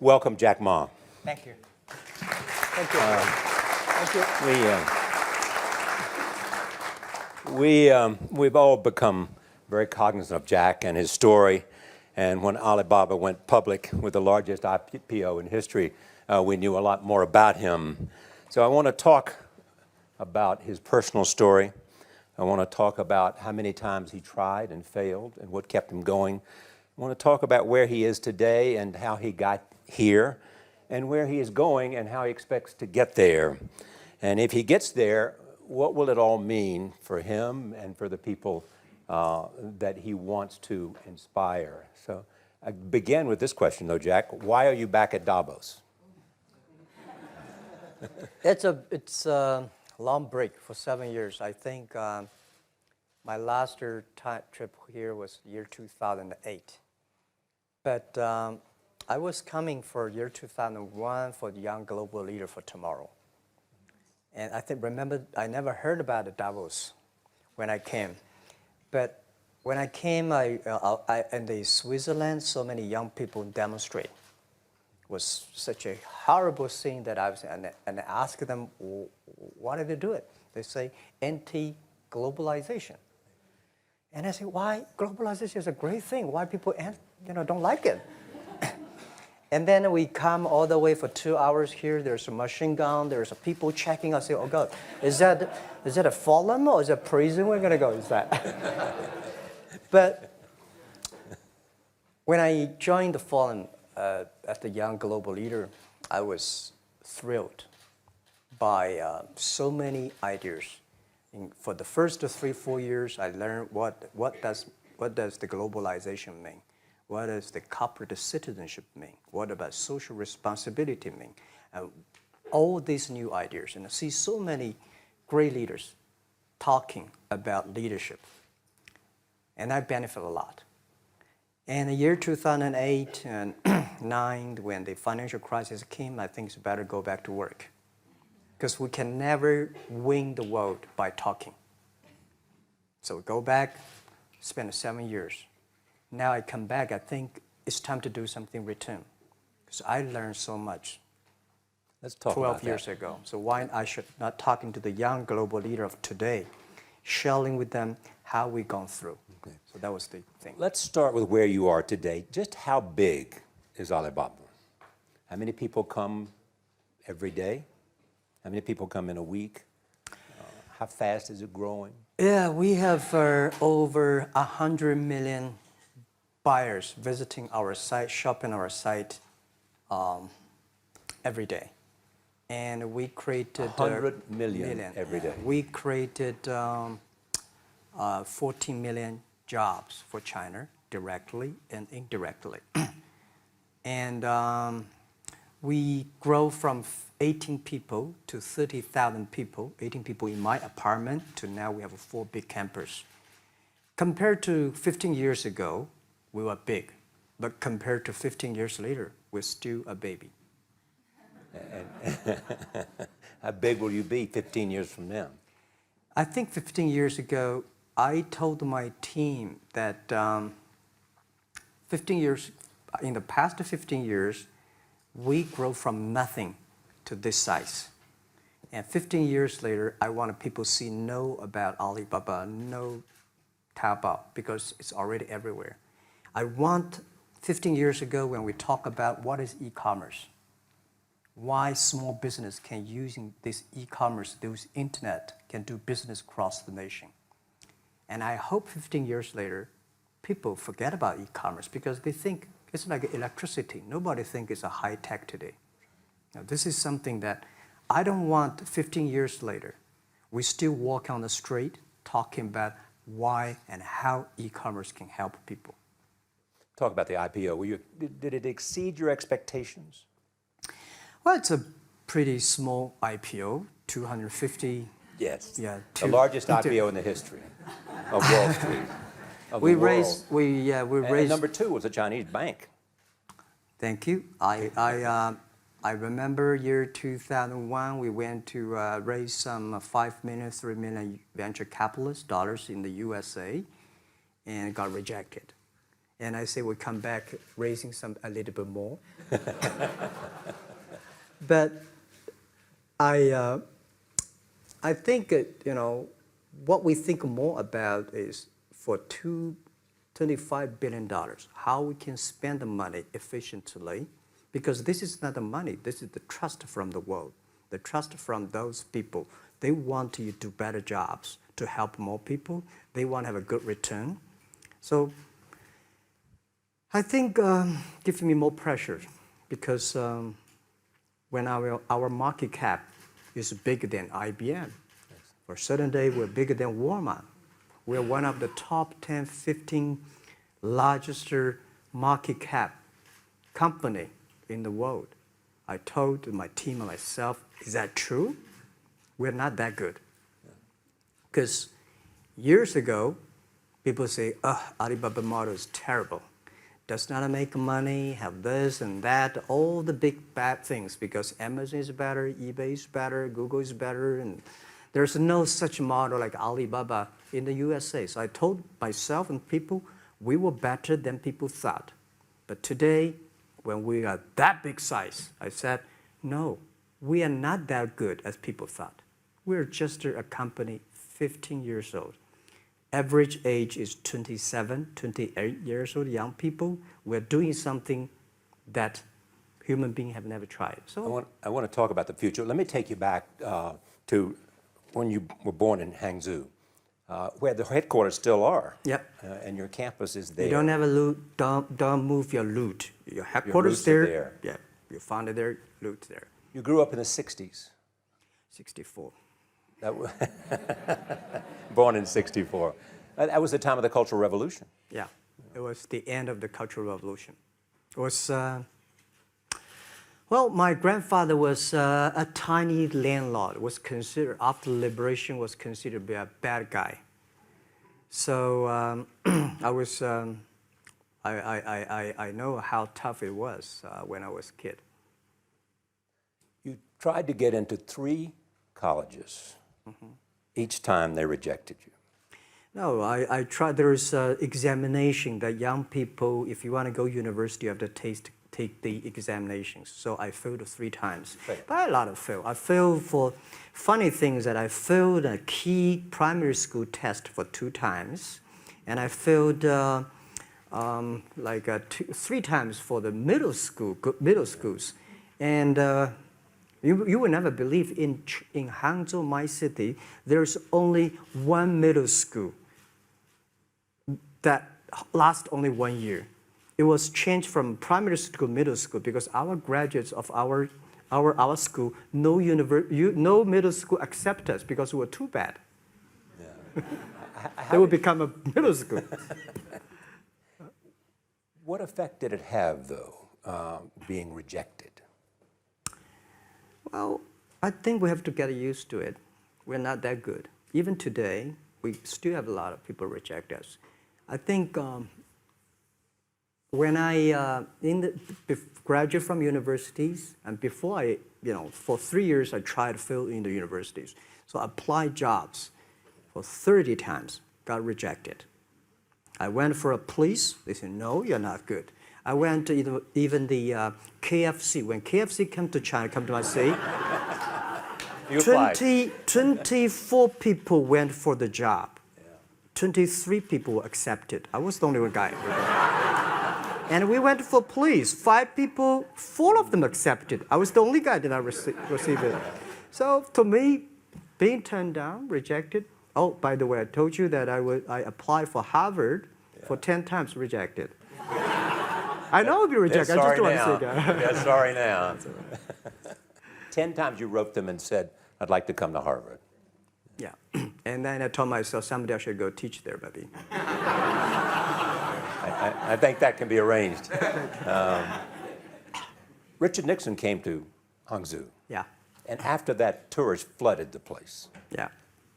welcome Jack Ma. Thank you. Thank you. Thank you. We've all become very cognizant of Jack and his story. And when Alibaba went public with the largest IPO in history, we knew a lot more about him. So I want to talk about his personal story. I want to talk about how many times he tried and failed and what kept him going. I want to talk about where he is today and how he got here, and where he is going and how he expects to get there. And if he gets there, what will it all mean for him and for the people that he wants to inspire? So I begin with this question, though, Jack. Why are you back at Davos? It's a long break for 7 years. I think my last trip here was year 2008. But I was coming for year 2001 for the Young Global Leader for Tomorrow. And remember, I never heard about the Davos when I came. But when I came, in the Switzerland, so many young people demonstrate. It was such a horrible scene that I was, and I asked them, why did they do it? They say, anti-globalization. And I say, why? Globalization is a great thing. Why people don't like it? And then we come all the way for 2 hours here. There's a machine gun. There's people checking. I say, oh, God, is that a forum or is it a prison we're going to go? Is that? But when I joined the forum as the Young Global Leader, I was thrilled by so many ideas. For the first 3-4 years, I learned what does the globalization mean? What does the corporate citizenship mean? What about social responsibility mean? All these new ideas, and I see so many great leaders talking about leadership, and I benefit a lot. And the year 2008 and 2009, when the financial crisis came, I think it's better to go back to work, because we can never win the world by talking. So we go back, spend 7 years. Now I come back, I think it's time to do something return. Because I learned so much. Let's talk 12 years ago. So why I should not talking to the young global leader of today, sharing with them how we've gone through. Okay. So that was the thing. Let's start with where you are today. Just how big is Alibaba? How many people come every day? How many people come in a week? How fast is it growing? Yeah, we have over 100 million buyers visiting our site, shopping our site every day. And we created 100 million every day. We created 14 million jobs for China, directly and indirectly. And we grow from 18 people to 30,000 people, 18 people in my apartment, to now we have a 4 big campus. Compared to 15 years ago, we were big, but compared to 15 years later, we're still a baby. How big will you be 15 years from now? I think 15 years ago, I told my team that in the past 15 years, we grow from nothing to this size. And 15 years later, I want people to know about Alibaba, know Taobao, because it's already everywhere. I want 15 years ago when we talk about what is e-commerce, why small business can using this e-commerce, this internet, can do business across the nation. And I hope 15 years later, people forget about e-commerce because they think it's like electricity. Nobody thinks it's a high tech today. Now, this is something that I don't want 15 years later, we still walk on the street talking about why and how e-commerce can help people. Talk about the IPO. Did it exceed your expectations? Well, it's a pretty small IPO, 250. Yes. Yeah. The largest IPO in the history of Wall Street. We raised. And number 2 was a Chinese bank. Thank you. I remember year 2001. We went to raise some 5 million, 3 million venture capitalist dollars in the USA, and got rejected. And I say we come back raising a little bit more. But I think, what we think more about is for $25 billion, how we can spend the money efficiently, because this is not the money, this is the trust from the world, the trust from those people. They want to do better jobs to help more people. They want to have a good return. So I think gives me more pressure because when our market cap is bigger than IBM, for a certain day we're bigger than Walmart. We're one of the top 10, 15 largest market cap company in the world. I told my team and myself, is that true? We're not that good. Because years ago, people say, Alibaba model is terrible. Does not make money, have this and that, all the big bad things, because Amazon is better, eBay is better, Google is better, and there's no such model like Alibaba in the USA. So I told myself and people, we were better than people thought. But today, when we are that big size, I said, no, we are not that good as people thought. We're just a company 15 years old. Average age is 27, 28 years old, young people. We're doing something that human beings have never tried. So I want to talk about the future. Let me take you back to when you were born in Hangzhou, where the headquarters still are. Yep. And your campus is there. You don't have a loot, don't move your loot. Your headquarters roots are there. there. Yeah, you found it there, loot there. You grew up in the 60s. 64. Born in 64. That was the time of the Cultural Revolution. Yeah, it was the end of the Cultural Revolution. It was, well, my grandfather was a tiny landlord, was considered, after liberation, was considered to be a bad guy. So I know how tough it was when I was a kid. You tried to get into 3 colleges. Each time they rejected you. No, I tried. There's examination that young people, if you want to go to university, you have to take the examinations. So I failed 3 times. Right. But a lot of fail. I failed for funny things that I failed a key primary school test for 2 times. And I failed 3 times for the middle schools. And you will never believe in Hangzhou, my city, there's only 1 middle school that lasts only 1 year. It was changed from primary school to middle school because our graduates of our school, no middle school accept us because we were too bad. Yeah. They will become a middle school. What effect did it have, though, being rejected? Well, I think we have to get used to it. We're not that good. Even today, we still have a lot of people reject us. I think when I graduated from universities, and before I, for 3 years, I tried to fill in the universities. So I applied jobs for 30 times, got rejected. I went for a police, they said, no, you're not good. I went to even the KFC. When KFC came to China, come to my city, 24 people went for the job. 23 people were accepted. I was the only one guy. And we went for police. 5 people, 4 of them accepted. I was the only guy that I received it. So to me, being turned down, rejected. Oh, by the way, I told you that I applied for Harvard for 10 times, rejected. I know I'll be rejected. I just want to say that. Yeah, sorry now. 10 times you wrote them and said, I'd like to come to Harvard. Yeah. And then I told myself, someday I should go teach there, maybe. I think that can be arranged. Richard Nixon came to Hangzhou. Yeah. And after that, tourists flooded the place. Yeah.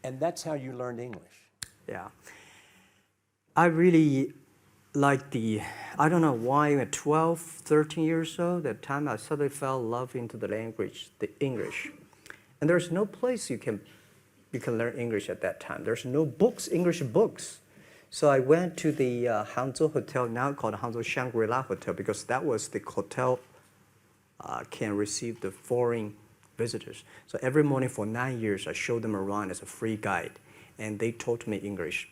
And that's how you learned English. Yeah. I really like I don't know why, at 12, 13 years old, that time I suddenly fell in love into the language, the English. And there's no place you can learn English at that time. There's no books, English books. So I went to the Hangzhou Hotel, now called Hangzhou Shangri-La Hotel, because that was the hotel can receive the foreign visitors. So every morning for 9 years, I showed them around as a free guide, and they taught me English.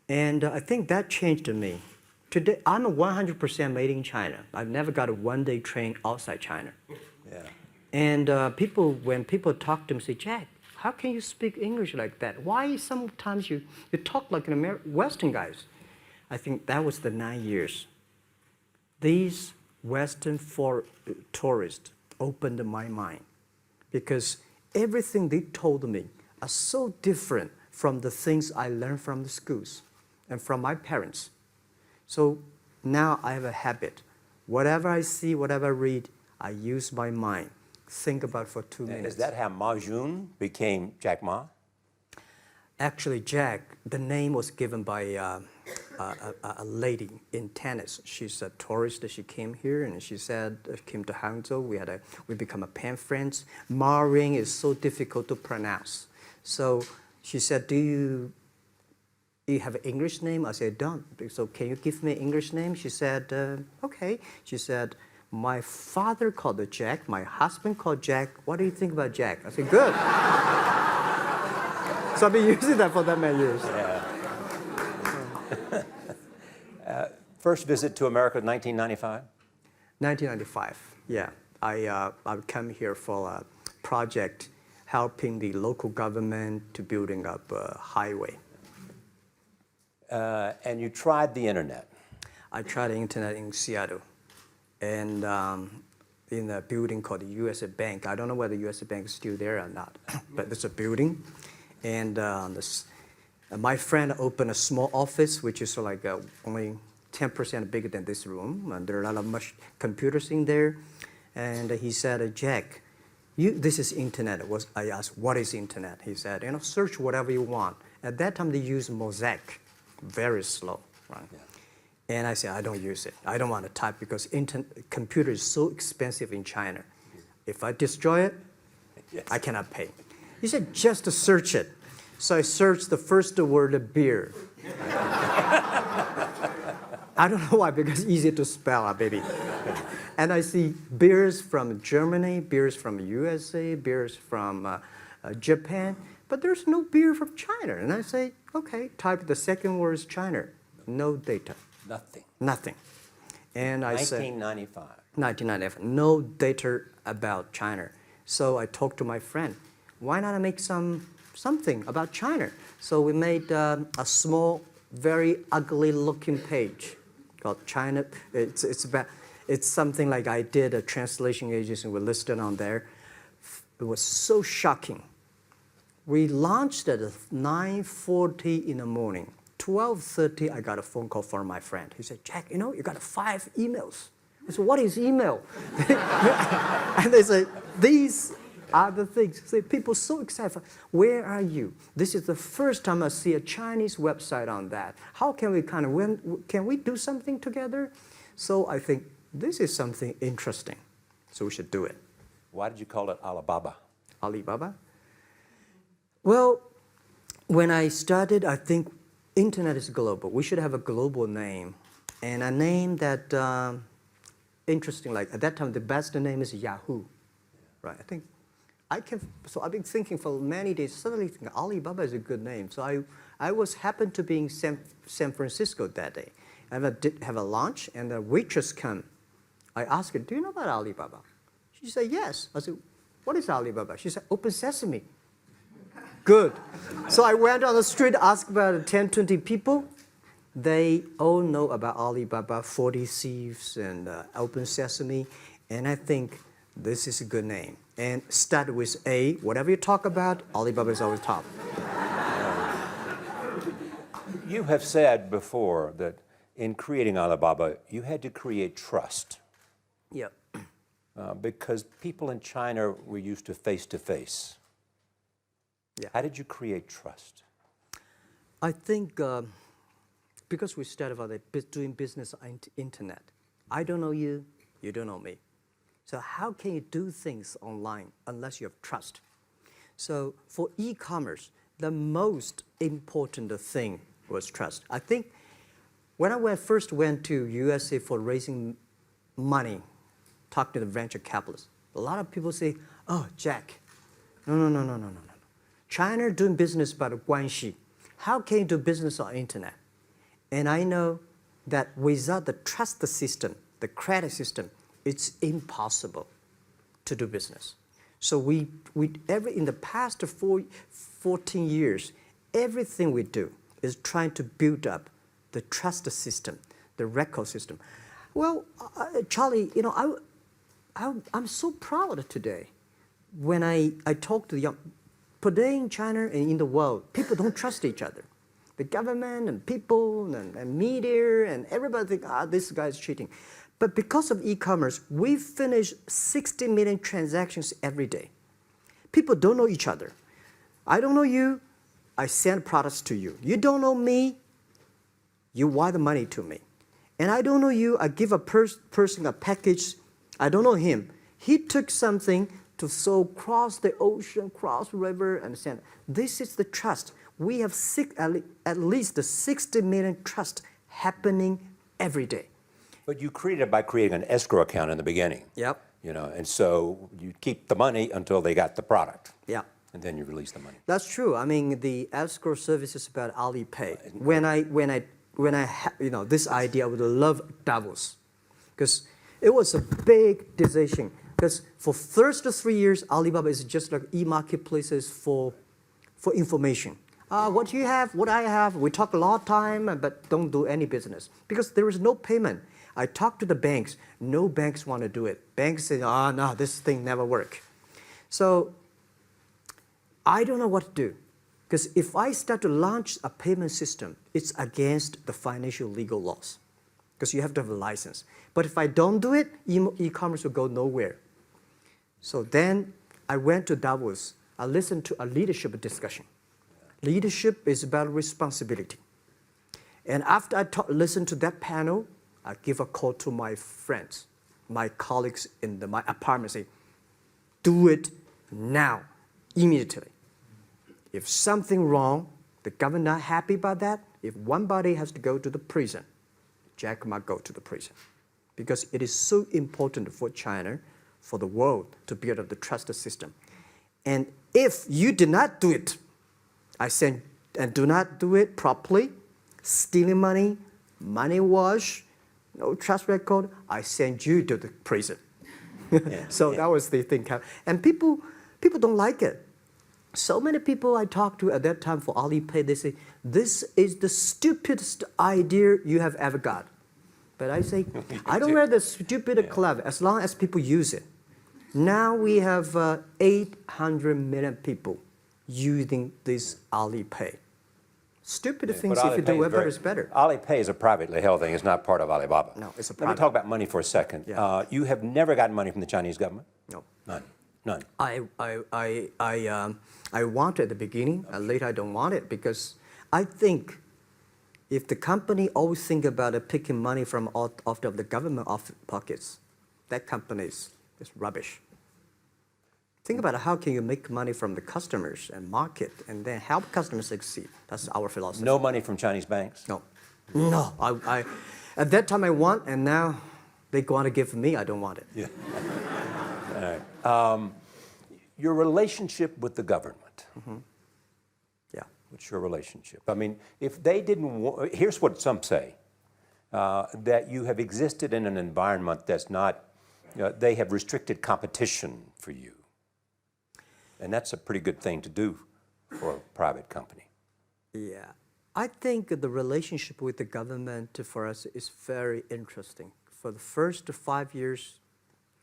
And I think that changed me. Today, I'm a 100% made in China. I've never got a one-day train outside China. Yeah. And when people talk to me, say, Jack, how can you speak English like that? Why sometimes you talk like an Western guys? I think that was the 9 years. These Western tourists opened my mind because everything they told me are so different from the things I learned from the schools and from my parents. So now I have a habit. Whatever I see, whatever I read, I use my mind. Think about it for 2 minutes. Is that how Ma Jun became Jack Ma? Actually, Jack, the name was given by a lady in tennis. She's a tourist. She came here and she said, came to Hangzhou. We become a pen friends. Ma Ring is so difficult to pronounce. So she said, do you have an English name? I said, don't. So can you give me an English name? She said, okay. She said, my father called it Jack. My husband called Jack. What do you think about Jack? I said, good. So I've been using that for that many years. Yeah. First visit to America in 1995? 1995, yeah. I came here for a project helping the local government to building up a highway. And you tried the internet? I tried the internet in Seattle. And in a building called the U.S. Bank. I don't know whether the U.S. Bank is still there or not, but it's a building. And my friend opened a small office, which is like only 10% bigger than this room. And there are a lot of computers in there. And he said, Jack, this is internet. I asked, what is internet? He said, search whatever you want. At that time, they used Mosaic, very slow, right? Yeah. And I said, I don't use it. I don't want to type because computer is so expensive in China. If I destroy it, yes, I cannot pay. He said, just to search it. So I searched the first word, beer. I don't know why, because it's easy to spell, baby. And I see beers from Germany, beers from USA, beers from Japan, but there's no beer from China. And I say, okay, type the second word is China. No data. Nothing. And I said, 1995, no data about China. So I talked to my friend, why not make something about China? So we made a small, very ugly looking page called China. It's something like I did a translation agency, we listed on there. It was so shocking. We launched at 9:40 in the morning. 12:30, I got a phone call from my friend. He said, Jack, you got 5 emails. I said, what is email? And they say, these are the things. Say, people so excited. Where are you? This is the first time I see a Chinese website on that. How can we can we do something together? So I think this is something interesting. So we should do it. Why did you call it Alibaba? Alibaba? Well, when I started, I think internet is global. We should have a global name. And a name that, interesting, like at that time, the best name is Yahoo. Right, so I've been thinking for many days, suddenly thinking Alibaba is a good name. So I happened to be in San Francisco that day. I did have a lunch, and the waitress came. I asked her, do you know about Alibaba? She said, yes. I said, what is Alibaba? She said, Open Sesame. Good. So I went on the street, asked about 10, 20 people. They all know about Alibaba, 40 Thieves, and Open Sesame. And I think this is a good name. And start with A. Whatever you talk about, Alibaba is always top. You have said before that in creating Alibaba, you had to create trust. Yep. Because people in China were used to face-to-face. Yeah. How did you create trust? I think because we started out doing business on the internet. I don't know you, you don't know me. So how can you do things online unless you have trust? So for e-commerce, the most important thing was trust. I think when I first went to USA for raising money, talk to the venture capitalists, a lot of people say, oh, Jack, no. China doing business by the guanxi. How can you do business on internet? And I know that without the trust system, the credit system, it's impossible to do business. So in the past 14 years, everything we do is trying to build up the trust system, the record system. Well, Charlie, I'm so proud today when I talk to the young. Today in China and in the world, people don't trust each other. The government and people and media and everybody think, this guy's cheating. But because of e-commerce, we finish 60 million transactions every day. People don't know each other. I don't know you, I send products to you. You don't know me, you wire the money to me. And I don't know you, I give a person a package, I don't know him. He took something to cross the ocean, cross river, and send. This is the trust. We have at least 60 million trust happening every day. But you created it by creating an escrow account in the beginning. Yep. And so you keep the money until they got the product. Yeah. And then you release the money. That's true. I mean, the escrow service is about Alipay. This idea, I would love Davos, because it was a big decision. Because for first 3 years, Alibaba is just like e-marketplaces for information. What you have, what I have, we talk a lot of time, but don't do any business. Because there is no payment. I talk to the banks, no banks want to do it. Banks say, no, this thing never work. So I don't know what to do. Because if I start to launch a payment system, it's against the financial legal laws. Because you have to have a license. But if I don't do it, e-commerce will go nowhere. So then I went to Davos. I listened to a leadership discussion. Leadership is about responsibility. And after I listened to that panel, I give a call to my friends, my colleagues in my apartment, say, do it now, immediately. If something wrong, the government not happy about that, if one body has to go to the prison, Jack might go to the prison. Because it is so important for China, for the world, to build up the trust system. And if you did not do it, and do not do it properly, stealing money, money wash, no trust record, I send you to the prison. So that was the thing. And people don't like it. So many people I talked to at that time for Alipay, they say, this is the stupidest idea you have ever got. But I say, I don't wear the stupid clever as long as people use it. Now we have 800 million people using this Alipay. Stupid things, if you do it better, is better. Alipay is a privately held thing. It's not part of Alibaba. No, it's a Let private. me talk about money for a second. Yeah. You have never gotten money from the Chinese government? No. None. I want it at the beginning, and later I don't want it, because I think if the company always think about picking money from out of the government pockets, that company is rubbish. Think about how can you make money from the customers and market and then help customers succeed. That's our philosophy. No money from Chinese banks? No. I at that time I want, and now they want to give me, I don't want it. Yeah. All right. Your relationship with the government. Mm-hmm. Yeah. What's your relationship? I mean, if they didn't, here's what some say, that you have existed in an environment that's not, they have restricted competition for you. And that's a pretty good thing to do for a private company. Yeah. I think the relationship with the government for us is very interesting. For the first 5 years,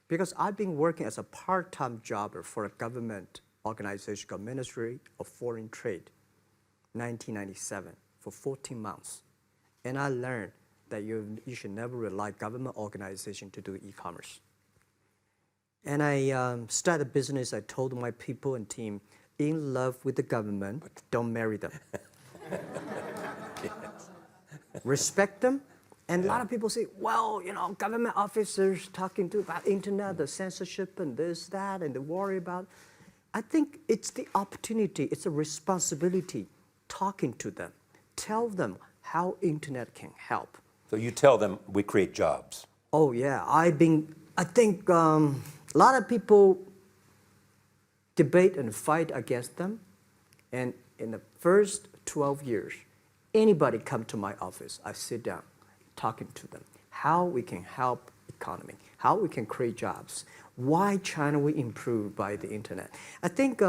because I've been working as a part-time jobber for a government organization called Ministry of Foreign Trade, 1997, for 14 months. And I learned that you should never rely on government organization to do e-commerce. And I started a business. I told my people and team, in love with the government, don't marry them. Yes. Respect them. And a lot of people say, well, government officers talking about internet, the censorship and this, that, and they worry about. I think it's the opportunity, it's a responsibility talking to them, tell them how internet can help. So you tell them we create jobs. Oh yeah, I think a lot of people debate and fight against them, and in the first 12 years, anybody come to my office, I sit down, talking to them, how we can help economy, how we can create jobs, why China will improve by the internet. I think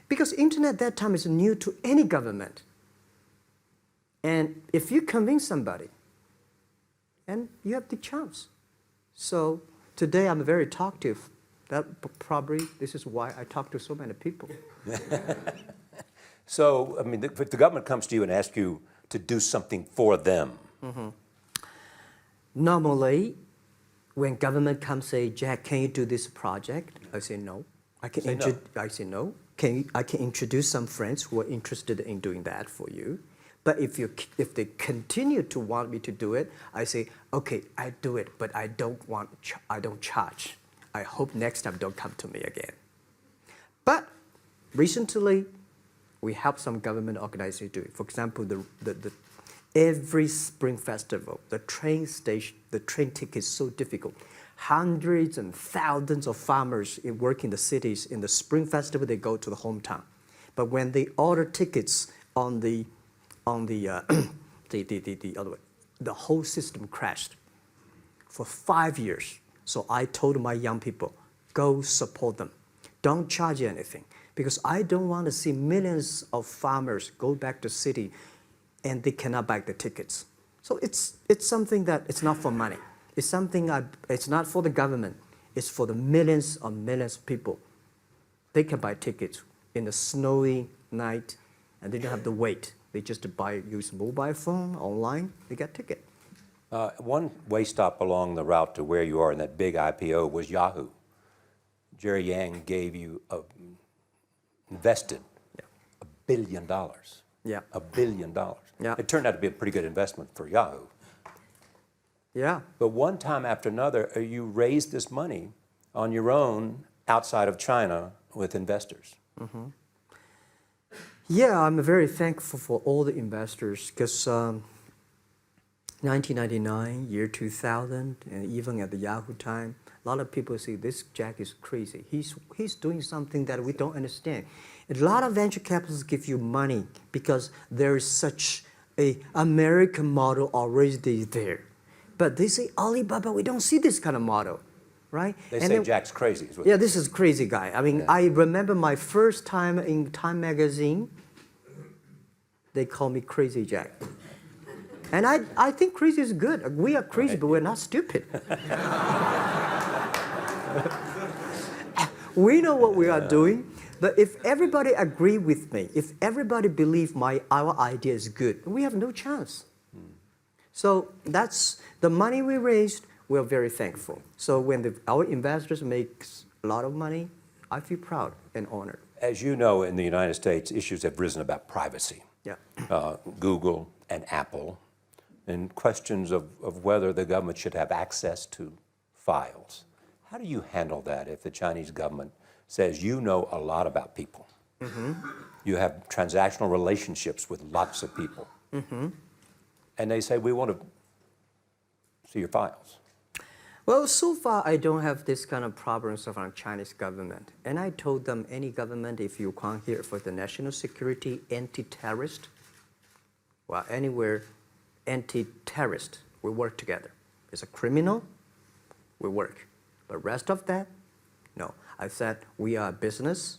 because internet at that time is new to any government, and if you convince somebody, and you have the chance. So today I'm very talkative. That probably this is why I talk to so many people. So, I mean, if the government comes to you and asks you to do something for them. Normally, when government comes say, Jack, can you do this project? I say no. I say no. I can introduce some friends who are interested in doing that for you. But if they continue to want me to do it, I say, okay, I do it, but I don't charge. I hope next time don't come to me again. But recently, we help some government organizations do it. For example, every Spring Festival, the train ticket is so difficult. Hundreds and thousands of farmers work in the cities. In the Spring Festival, they go to the hometown. But when they order tickets on the other way, the whole system crashed for 5 years. So I told my young people, go support them. Don't charge anything. Because I don't want to see millions of farmers go back to city and they cannot buy the tickets. So it's something that it's not for money. It's something it's not for the government. It's for the millions of people. They can buy tickets in a snowy night and they don't have to wait. They just use mobile phone, online, they get ticket. One way stop along the route to where you are in that big IPO was Yahoo. Jerry Yang gave you invested $1 billion. Yeah. $1 billion. Yeah. It turned out to be a pretty good investment for Yahoo. Yeah. But one time after another, you raised this money on your own outside of China with investors. Yeah, I'm very thankful for all the investors because 1999, year 2000, and even at the Yahoo time, a lot of people say this Jack is crazy. He's doing something that we don't understand. A lot of venture capitalists give you money because there is such a American model already there. But they say, Alibaba, we don't see this kind of model, right? They say Jack's crazy. Yeah, this is crazy guy. I mean, I remember my first time in Time magazine, they call me Crazy Jack. And I think crazy is good. We are crazy, but we're not stupid. We know what we are doing, but if everybody agree with me, if everybody believe our idea is good, we have no chance. So that's the money we raised. We're very thankful. So when our investors make a lot of money, I feel proud and honored. As you know, in the United States, issues have risen about privacy. Yeah. Google and Apple, and questions of whether the government should have access to files. How do you handle that if the Chinese government says you know a lot about people? You have transactional relationships with lots of people. And they say, we want to see your files. Well, so far I don't have this kind of problems from Chinese government. And I told them, any government, if you come here for the national security, anti-terrorist, well, anywhere, anti-terrorist, we work together. It's a criminal, we work. But rest of that, no. I said, we are a business.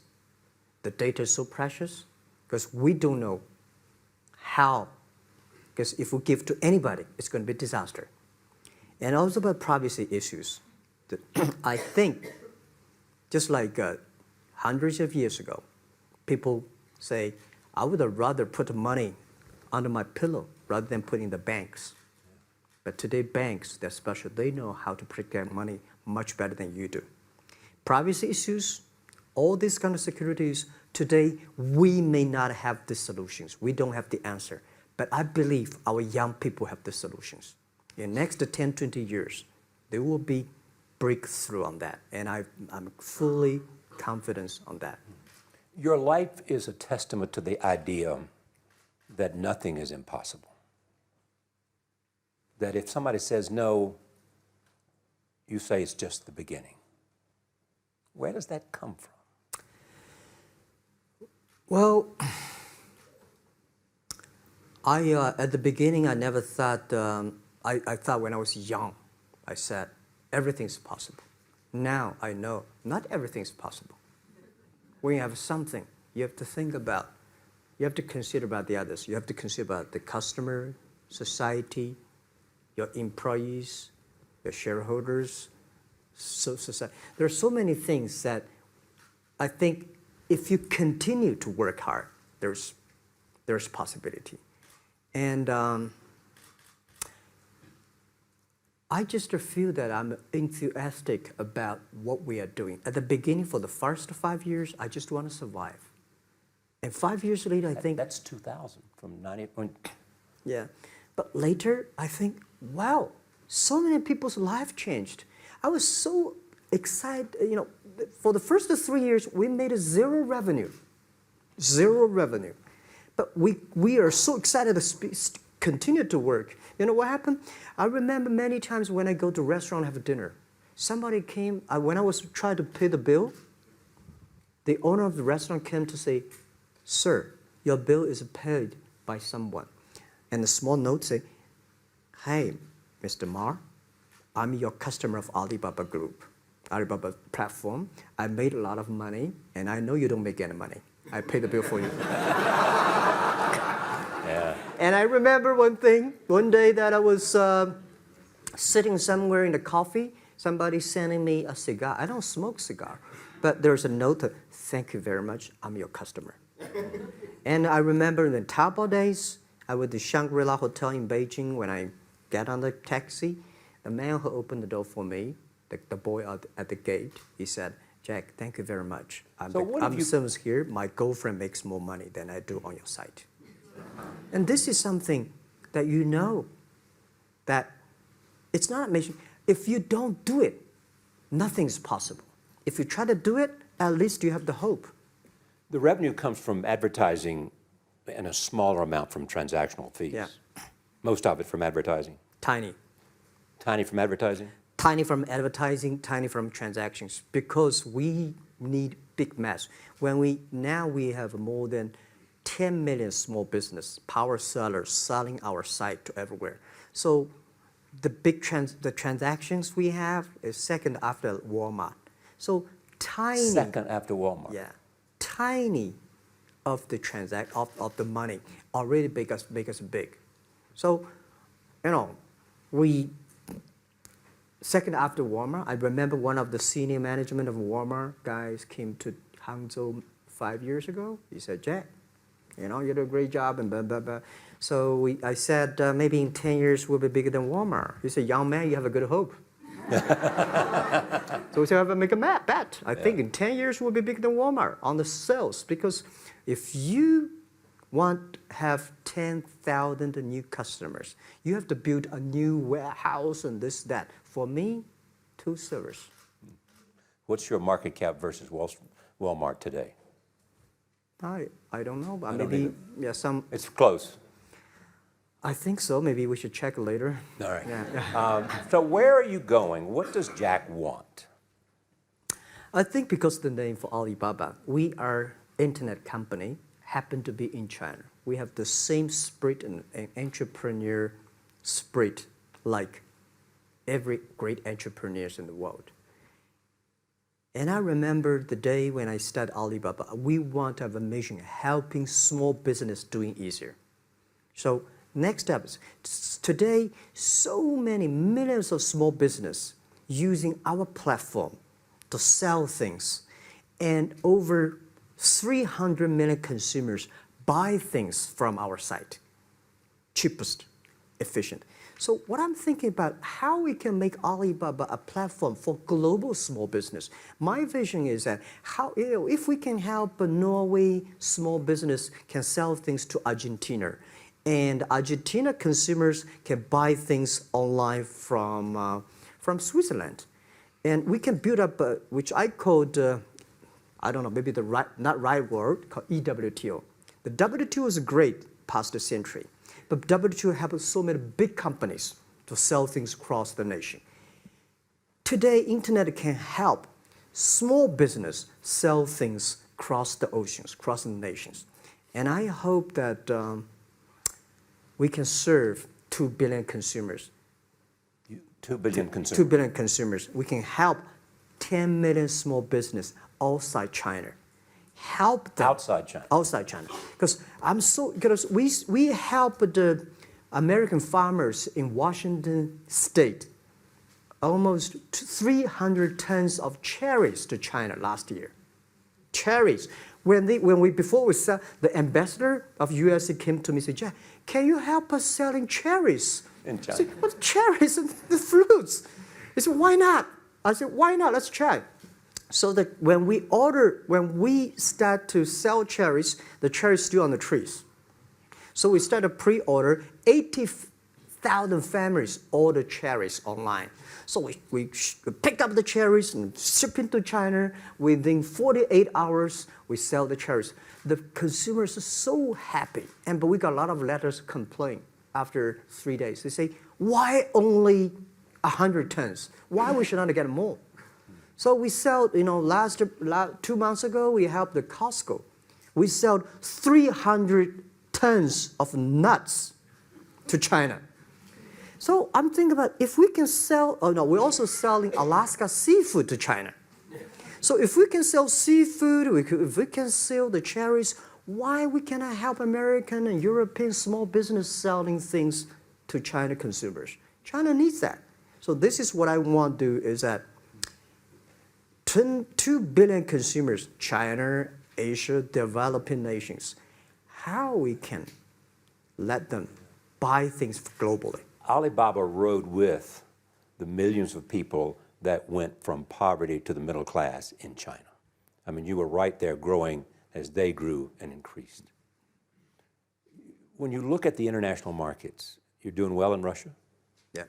The data is so precious because we don't know how. Because if we give to anybody, it's going to be a disaster. And also about privacy issues. I think, just like hundreds of years ago, people say, I would rather put money under my pillow rather than put in the banks. But today, banks, they're special. They know how to protect money much better than you do. Privacy issues, all these kind of securities, today, we may not have the solutions. We don't have the answer. But I believe our young people have the solutions. In the next 10, 20 years, there will be breakthrough on that. And I'm fully confident on that. Your life is a testament to the idea that nothing is impossible. That if somebody says no, you say it's just the beginning. Where does that come from? Well, at the beginning, I never thought, I thought when I was young, I said, everything's possible. Now I know not everything's possible. When you have something, you have to think about, you have to consider about the others. You have to consider about the customer, society, your employees, your shareholders, society. There are so many things that I think if you continue to work hard, there's possibility. And I just feel that I'm enthusiastic about what we are doing. At the beginning, for the first 5 years, I just want to survive. And 5 years later, I think... That's 2000, from 90... Yeah. But later, I think, wow, so many people's life changed. I was so excited, you know, for the first 3 years, we made zero revenue. Zero revenue. But we are so excited to continue to work. You know what happened? I remember many times when I go to a restaurant and have dinner, somebody came, when I was trying to pay the bill, the owner of the restaurant came to say, "Sir, your bill is paid by someone." And the small note say, "Hey, Mr. Ma, I'm your customer of Alibaba Group, Alibaba platform. I made a lot of money, and I know you don't make any money. I pay the bill for you." Yeah. And I remember one day that I was sitting somewhere in the coffee, somebody sending me a cigar. I don't smoke cigar, but there's a note, "Thank you very much, I'm your customer." And I remember in the Taobao days, I was at the Shangri-La Hotel in Beijing. When I get on the taxi, the man who opened the door for me, the boy at the gate, he said, "Jack, thank you very much. I'm the service here. My girlfriend makes more money than I do on your site." And this is something that you know that it's not amazing. If you don't do it, nothing's possible. If you try to do it, at least you have the hope. The revenue comes from advertising and a smaller amount from transactional fees. Yeah. Most of it from advertising. Tiny. Tiny from advertising? Tiny from advertising, tiny from transactions, because we need big mass. Now we have more than 10 million small business power sellers selling our site to everywhere. So the transactions we have is second after Walmart. So tiny. Second after Walmart. Yeah, tiny of the of the money already make us big. So, you know, second after Walmart. I remember one of the senior management of Walmart guys came to Hangzhou 5 years ago. He said, "Jack, you know, you do a great job," and blah, blah, blah. So I said, "Maybe in 10 years we'll be bigger than Walmart." He said, "Young man, you have a good hope." So we said, "Make a bet. I think in 10 years we'll be bigger than Walmart on the sales." Because if you want to have 10,000 new customers, you have to build a new warehouse and this, that. For me, 2 servers. What's your market cap versus Walmart today? I don't know, but I don't maybe either. some. It's close. I think so. Maybe we should check later. All right. Yeah. So where are you going? What does Jack want? I think because the name for Alibaba, we are internet company, happen to be in China. We have the same spirit and entrepreneur spirit like every great entrepreneurs in the world. And I remember the day when I started Alibaba, we want to have a mission helping small business doing easier. So next step is today, so many millions of small business using our platform to sell things, and over 300 million consumers buy things from our site. Cheapest, efficient. So what I'm thinking about, how we can make Alibaba a platform for global small business. My vision is that if we can help a Norway small business can sell things to Argentina, and Argentina consumers can buy things online from Switzerland. And we can build up, which I called, I don't know, maybe not right word, called EWTO. The WTO is great, past century. But WTO helps so many big companies to sell things across the nation. Today, internet can help small business sell things across the oceans, across the nations. And I hope that we can serve 2 billion consumers. 2 billion consumers. 2 billion consumers. We can help 10 million small business outside China. Help them. Outside China. Outside China. Because we help the American farmers in Washington State almost 300 tons of cherries to China last year. Cherries. Before we sell, the ambassador of USA came to me and said, Jack, can you help us selling cherries? In China. I said, what cherries and the fruits? He said, why not? I said, why not? Let's try. So that when we start to sell cherries, the cherries still on the trees. So we start a pre-order, 80,000 families order cherries online. So we pick up the cherries and ship into China. Within 48 hours, we sell the cherries. The consumers are so happy. But we got a lot of letters complaint after 3 days. They say, why only 100 tons? Why we should not get more? So we sell, 2 months ago, we helped the Costco. We sold 300 tons of nuts to China. So I'm thinking about if we can sell, we're also selling Alaska seafood to China. So if we can sell seafood, if we can sell the cherries, why we cannot help American and European small business selling things to China consumers? China needs that. So this is what I want to do is that 2 billion consumers, China, Asia, developing nations, how we can let them buy things globally. Alibaba rode with the millions of people that went from poverty to the middle class in China. I mean, you were right there growing as they grew and increased. When you look at the international markets, you're doing well in Russia? Yeah.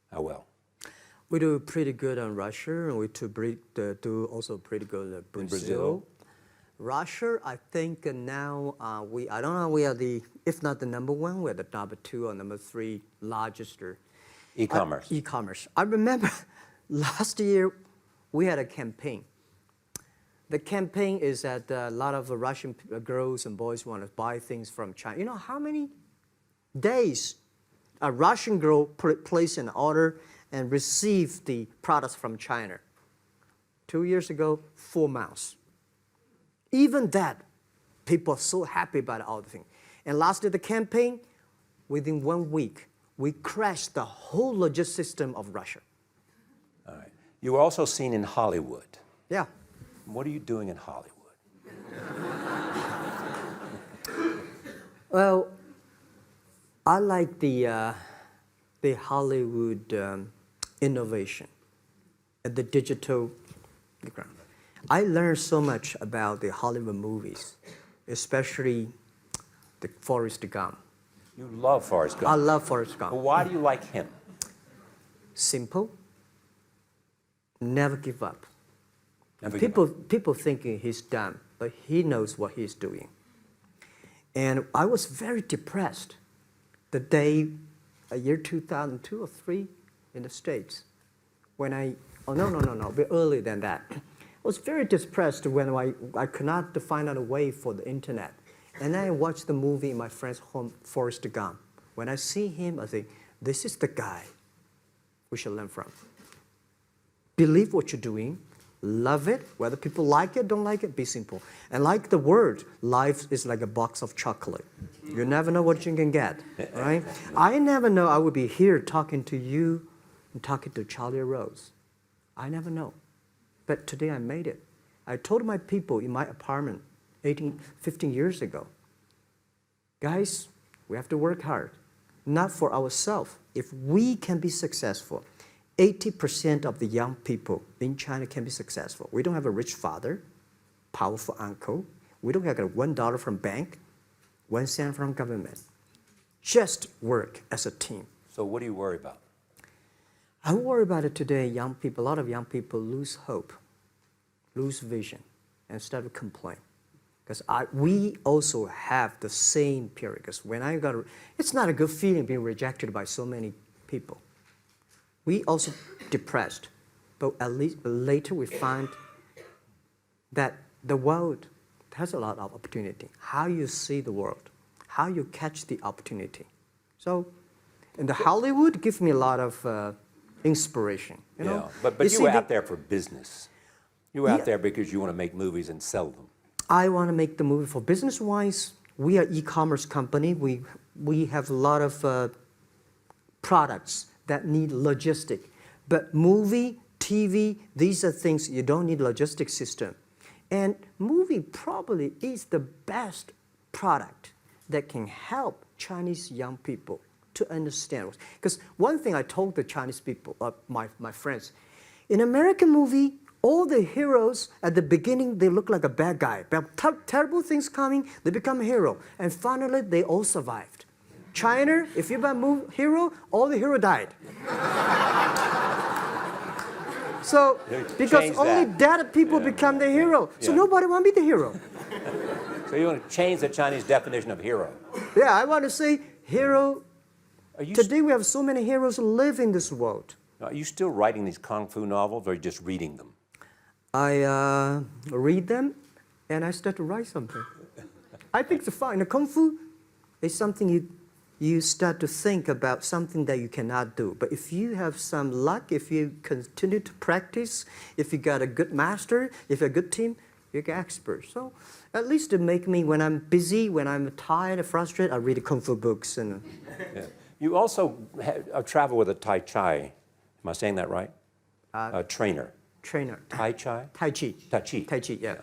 How well? We do pretty good on Russia, and we do also pretty good at Brazil. In Brazil? Russia, I think now I don't know, we are if not the number 1, we're the number 2 or number 3 largest E-commerce. E-commerce. I remember last year we had a campaign. The campaign is that a lot of Russian girls and boys want to buy things from China. You know how many days a Russian girl placed an order and received the products from China? 2 years ago, 4 months. Even that, people are so happy about all the things. And last year, the campaign, within 1 week, we crashed the whole logistics system of Russia. All right. You were also seen in Hollywood. Yeah. What are you doing in Hollywood? Well, I like the Hollywood innovation at the digital background. I learned so much about the Hollywood movies, especially the Forrest Gump. You love Forrest Gump. I love Forrest Gump. Well, why do you like him? Simple. Never give up. Never give up. People thinking he's dumb, but he knows what he's doing. And I was very depressed the day, year 2002 or 3 in the States, when a bit earlier than that. I was very depressed when I could not find out a way for the internet. And then I watched the movie in my friend's home, Forrest Gump. When I see him, I think, this is the guy we should learn from. Believe what you're doing, love it, whether people like it, don't like it, be simple. And like the word, life is like a box of chocolate. You never know what you can get, right? I never know I would be here talking to you and talking to Charlie Rose. I never know. But today I made it. I told my people in my apartment 15 years ago, guys, we have to work hard, not for ourselves. If we can be successful, 80% of the young people in China can be successful. We don't have a rich father, powerful uncle. We don't have $1 from bank, 1 cent from government. Just work as a team. So what do you worry about? I worry about it today. Young people, a lot of young people lose hope, lose vision, and start to complain. Because we also have the same period. Because when it's not a good feeling being rejected by so many people. We also depressed, but at least later we find that the world has a lot of opportunity. How you see the world, how you catch the opportunity. So, and the Hollywood gives me a lot of inspiration. You know? But you were out there for business. You were out there because you want to make movies and sell them. I want to make the movie for business-wise. We are e-commerce company. We have a lot of products that need logistic. But movie, TV, these are things you don't need logistic system. And movie probably is the best product that can help Chinese young people to understand. Because one thing I told the Chinese people, my friends, in American movie, all the heroes at the beginning, they look like a bad guy. Terrible things coming, they become a hero. And finally, they all survived. China, if you're a hero, all the hero died. So, because only dead people become the hero. So nobody want to be the hero. So you want to change the Chinese definition of hero? Yeah, I want to say hero. Today we have so many heroes live in this world. Are you still writing these kung fu novels, or are you just reading them? I read them, and I start to write something. I think it's fun. The kung fu is something you start to think about something that you cannot do. But if you have some luck, if you continue to practice, if you got a good master, if you're a good team, you're an expert. So at least to make me, when I'm busy, when I'm tired or frustrated, I read kung fu books. And You also travel with a Tai Chi. Am I saying that right? A trainer. Tai Chi? Tai Chi. Tai Chi. Tai Chi, yeah.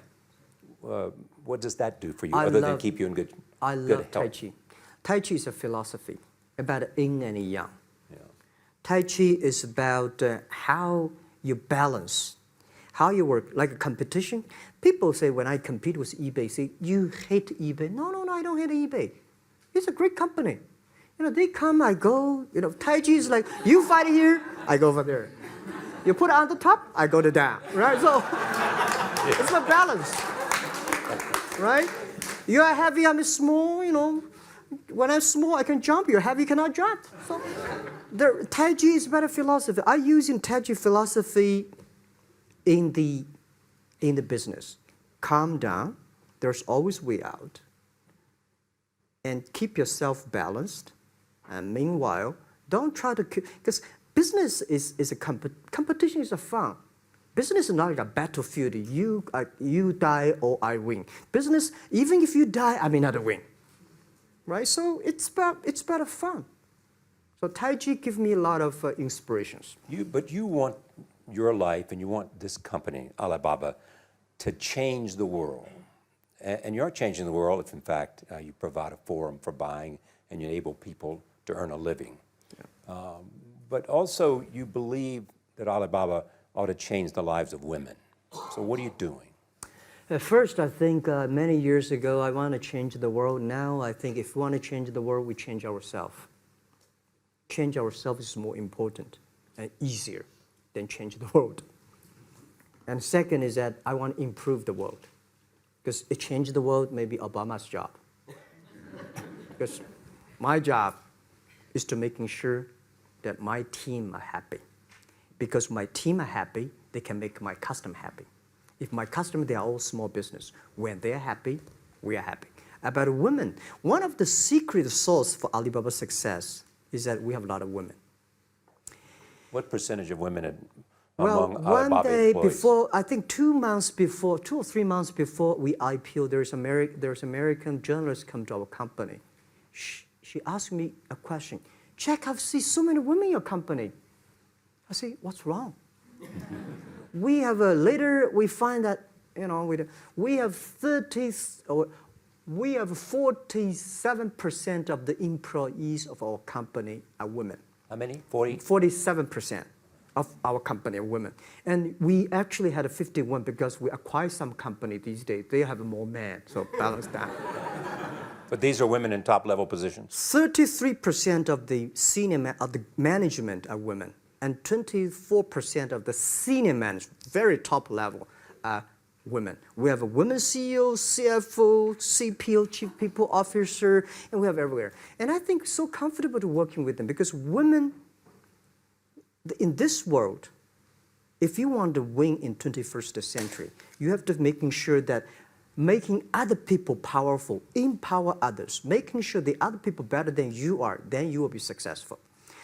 What does that do for you, other than keep you in good health? I love Tai Chi. Tai Chi is a philosophy about yin and yang. Yeah. Tai Chi is about how you balance, how you work, like a competition. People say when I compete with eBay, say, you hate eBay. No, I don't hate eBay. It's a great company. You know, they come, I go. You know, Tai Chi is like, you fight here, I go over there. You put it on the top, I go to down, right? So it's a balance, right? You are heavy, I'm small, you know. When I'm small, I can jump. You're heavy, you cannot jump. So the Tai Chi is better philosophy. I use in Tai Chi philosophy in the business. Calm down. There's always way out. And keep yourself balanced. And meanwhile, don't try to, because business is a competition is a fun. Business is not like a battlefield. You die or I win. Business, even if you die, I may not win. Right? So it's about fun. So Tai Chi gives me a lot of inspirations. But you want your life and you want this company, Alibaba, to change the world. And you're changing the world if, in fact, you provide a forum for buying and you enable people to earn a living. Yeah. But also, you believe that Alibaba ought to change the lives of women. So what are you doing? At first, I think many years ago, I want to change the world. Now, I think if we want to change the world, we change ourselves. Change ourselves is more important and easier than change the world. And second is that I want to improve the world. Because it changed the world may be Obama's job. Because my job is to making sure that my team are happy. Because my team are happy, they can make my customer happy. If my customer, they are all small business. When they're happy, we are happy. About women, one of the secret source for Alibaba's success is that we have a lot of women. What percentage of women Well, among one Alibaba day employees? before, I think 2 or 3 months before we IPO, there's American journalist come to our company. She asked me a question. Jack, I've seen so many women in your company. I say, what's wrong? We have later we find that we have 47% of the employees of our company are women. How many? 40? 47% of our company are women. And we actually had a 51 because we acquired some company these days. They have more men, so balance that. But these are women in top-level positions? 33% of the of the management are women, and 24% of the senior management, very top level, are women. We have a women CEO, CFO, CPO, Chief People Officer, and we have everywhere. And I think so comfortable to working with them because women, in this world, if you want to win in 21st century, you have to making sure that making other people powerful, empower others, making sure the other people better than you are, then you will be successful.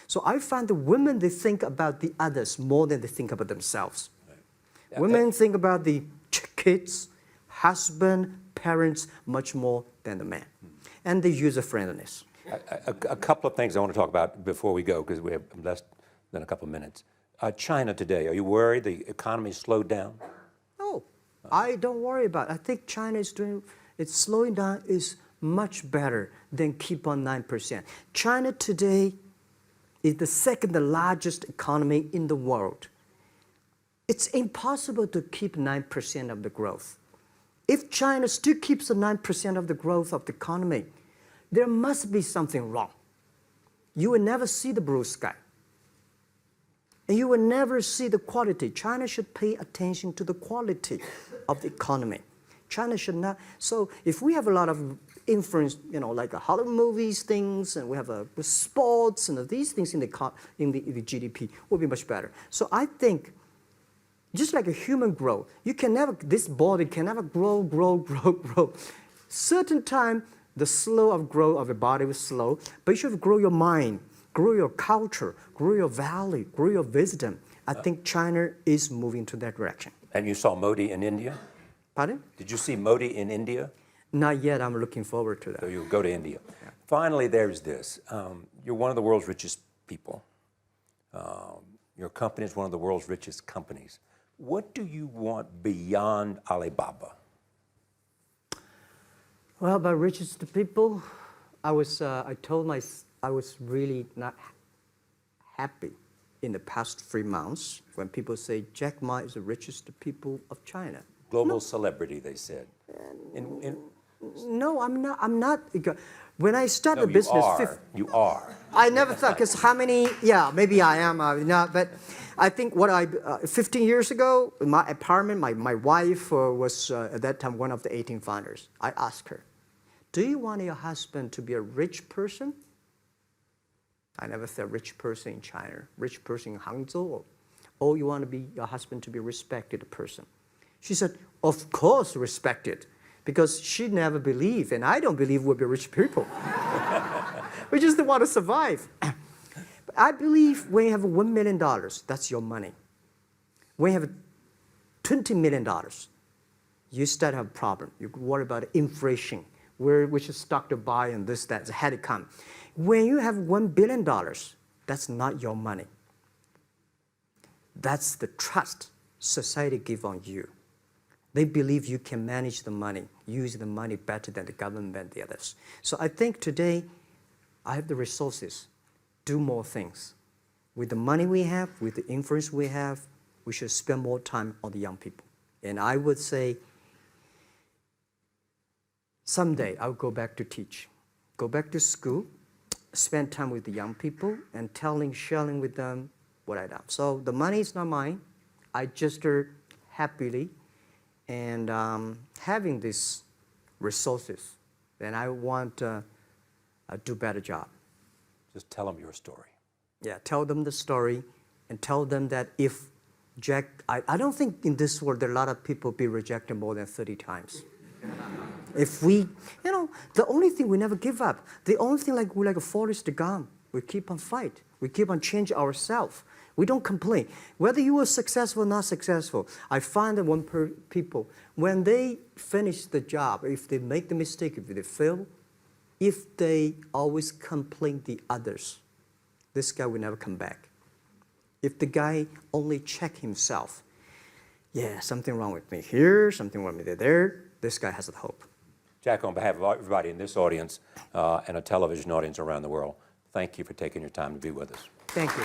So I find the women, they think about the others more than they think about themselves. Right. Yeah. Women think about the kids, husband, parents, much more than the man. And the user-friendliness. A couple of things I want to talk about before we go, because we have less than a couple of minutes. China today, are you worried the economy slowed down? No, I don't worry about it. I think China is doing, it's slowing down is much better than keep on 9%. China today is the second largest economy in the world. It's impossible to keep 9% of the growth. If China still keeps the 9% of the growth of the economy, there must be something wrong. You will never see the blue sky. And you will never see the quality. China should pay attention to the quality of the economy. China should not. So if we have a lot of influence, like Hollywood movies, things, and we have sports and these things in the GDP, will be much better. So I think, just like a human growth, this body can never grow. Certain time, the slow of growth of the body was slow, but you should grow your mind, grow your culture, grow your value, grow your wisdom. I think China is moving to that direction. And you saw Modi in India? Pardon? Did you see Modi in India? Not yet. I'm looking forward to that. So you'll go to India. Yeah. Finally, there's this. You're one of the world's richest people. Your company is one of the world's richest companies. What do you want beyond Alibaba? Well, by richest people, I was really not happy in the past 3 months when people say Jack Ma is the richest people of China. Global celebrity, they said. No, I'm not. When I started the business, you are. I never thought, because how many? Yeah, maybe I am. Not, but I think 15 years ago, in my apartment, my wife was at that time one of the 18 founders. I asked her, "Do you want your husband to be a rich person?" I never said rich person in China, rich person in Hangzhou, or you want your husband to be a respected person. She said, "Of course, respected." Because she never believed, and I don't believe we'll be rich people. We just want to survive. But I believe when you have $1 million, that's your money. When you have $20 million, you start to have a problem. You worry about inflation, which stock to buy and this, that, had to come. When you have $1 billion, that's not your money. That's the trust society gives on you. They believe you can manage the money, use the money better than the government and the others. So I think today, I have the resources, do more things. With the money we have, with the influence we have, we should spend more time on the young people. And I would say, someday I'll go back to teach, go back to school, spend time with the young people, and sharing with them what I done. So the money is not mine. I just happily and having these resources, then I want to do a better job. Just tell them your story. Yeah, tell them the story and tell them that if Jack, I don't think in this world there are a lot of people be rejected more than 30 times. If we, the only thing we never give up, the only thing we're like a Forrest Gump, we keep on fight, we keep on changing ourselves. We don't complain. Whether you were successful or not successful, I find that people, when they finish the job, if they make the mistake, if they fail, if they always complain the others, this guy will never come back. If the guy only check himself, yeah, something wrong with me here, something wrong with me there, this guy has the hope. Jack, on behalf of everybody in this audience and a television audience around the world, thank you for taking your time to be with us. Thank you.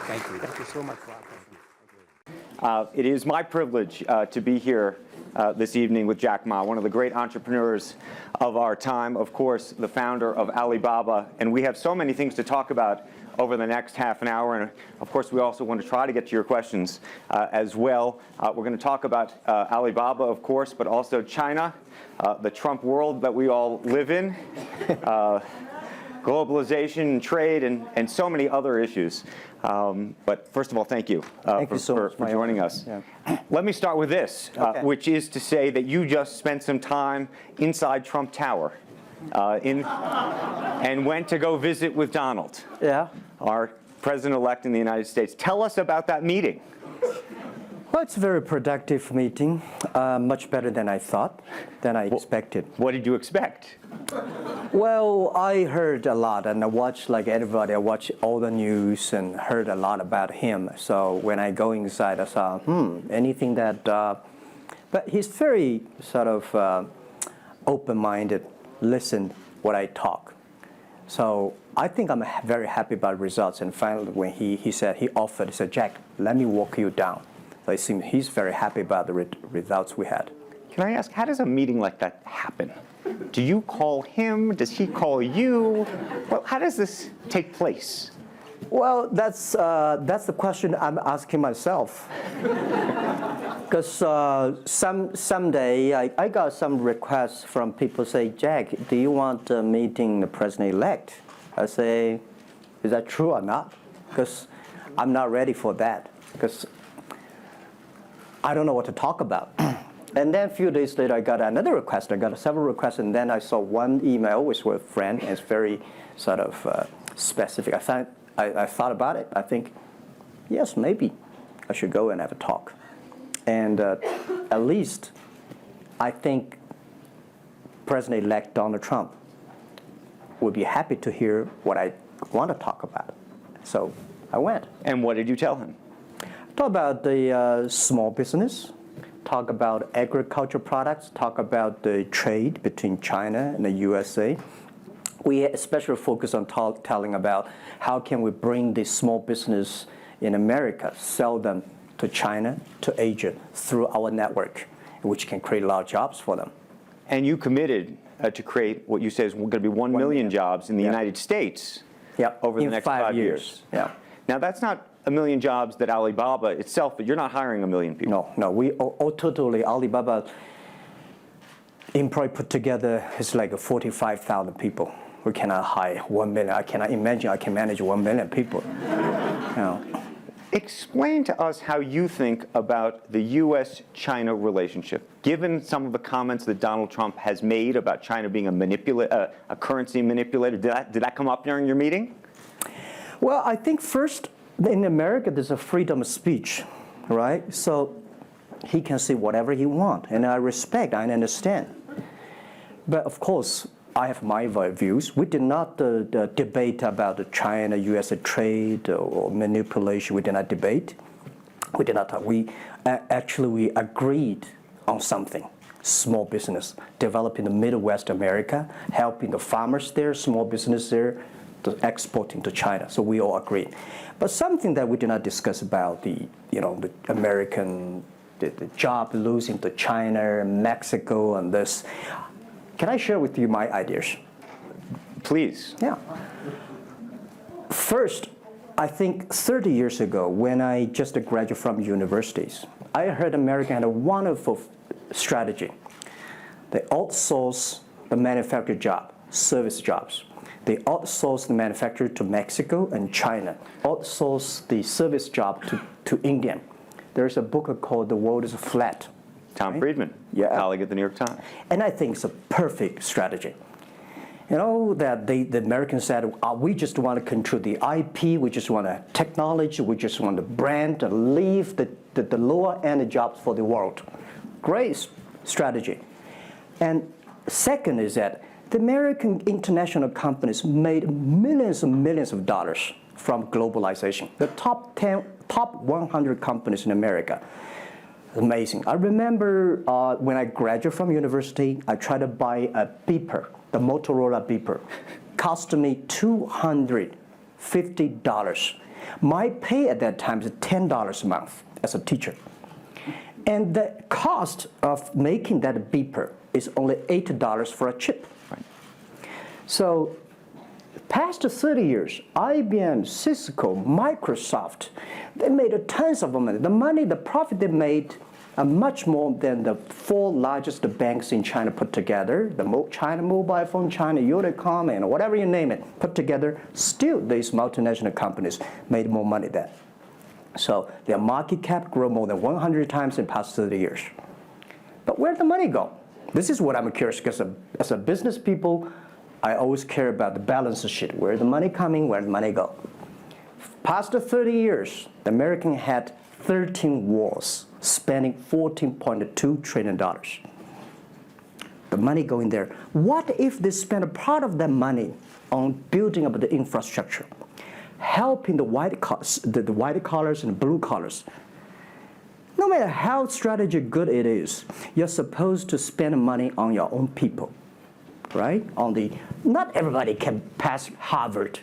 Thank you. Thank you so much, Rob. It is my privilege to be here this evening with Jack Ma, one of the great entrepreneurs of our time, of course, the founder of Alibaba. And we have so many things to talk about over the next half an hour. And of course, we also want to try to get to your questions as well. We're going to talk about Alibaba, of course, but also China, the Trump world that we all live in, globalization, trade, and so many other issues. But first of all, thank you, for joining us. Yeah. Let me start with this, Okay. which is to say that you just spent some time inside Trump Tower and went to go visit with Donald, Yeah. our president-elect in the United States. Tell us about that meeting. Well, it's a very productive meeting, much better than I thought, than I expected. What did you expect? Well, I heard a lot, and I watched like everybody. I watched all the news and heard a lot about him. So when I go inside, I saw, anything that. But he's very sort of open-minded. Listen what I talk. So I think I'm very happy about results. And finally, when he said he said, Jack, let me walk you down. So it seems he's very happy about the results we had. Can I ask, how does a meeting like that happen? Do you call him? Does he call you? Well, how does this take place? Well, that's the question I'm asking myself. Because someday I got some requests from people say, Jack, do you want a meeting the president-elect? I say, is that true or not? Because I'm not ready for that. Because I don't know what to talk about. And then a few days later, I got another request. I got several requests, and then I saw one email with a friend, and it's very sort of specific. I thought about it. I think, yes, maybe I should go and have a talk. And at least I think President-elect Donald Trump would be happy to hear what I want to talk about. So I went. And what did you tell him? Talk about the small business, talk about agricultural products, talk about the trade between China and the USA. We especially focus on telling about how can we bring the small business in America, sell them to China, to Asia, through our network, which can create a lot of jobs for them. And you committed to create what you say is going to be 1 million jobs in the United States over the next 5 years. Yeah. Now, that's not 1 million jobs that Alibaba itself, but you're not hiring 1 million people. No, we totally, Alibaba employee put together is like 45,000 people. We cannot hire 1 million. I cannot imagine I can manage 1 million people. Explain to us how you think about the U.S.-China relationship, given some of the comments that Donald Trump has made about China being a currency manipulator. Did that come up during your meeting? Well, I think first, in America, there's a freedom of speech, right? So he can say whatever he wants, and I respect, I understand. But of course, I have my views. We did not debate about the China-U.S. trade or manipulation. We did not debate. We did not talk. We agreed on something. Small business, developing the Midwest America, helping the farmers there, small business there, to exporting to China. So we all agreed. But something that we did not discuss about the American, the job losing to China, Mexico, and this. Can I share with you my ideas? Please. Yeah. First, I think 30 years ago, when I just graduated from universities, I heard America had a wonderful strategy. They outsource the manufacturing job, service jobs. They outsource the manufacturer to Mexico and China, outsource the service job to India. There's a book called The World is Flat. Tom Friedman, colleague at the New York Times. And I think it's a perfect strategy. That the Americans said, we just want to control the IP, we just want technology, we just want the brand, and leave the lower end jobs for the world. Great strategy. And second is that the American international companies made millions and millions of dollars from globalization. The top 100 companies in America. Amazing. I remember when I graduated from university, I tried to buy a beeper, the Motorola beeper. Cost me $250. My pay at that time is $10 a month as a teacher. And the cost of making that beeper is only $8 for a chip. Right. So Past 30 years, IBM, Cisco, Microsoft, they made tons of money. The profit they made are much more than the 4 largest banks in China put together. China Mobile Phone, China Unicom, and whatever you name it, put together. Still, these multinational companies made more money than. So their market cap grew more than 100 times in the past 30 years. But where'd the money go? This is what I'm curious, because as a business people, I always care about the balance sheet. Where the money coming, where the money go? Past 30 years, the American had 13 wars, spending $14.2 trillion. The money going there. What if they spend a part of that money on building up the infrastructure, helping the white collars and the blue collars? No matter how strategy good it is, you're supposed to spend money on your own people, right? Not everybody can pass Harvard.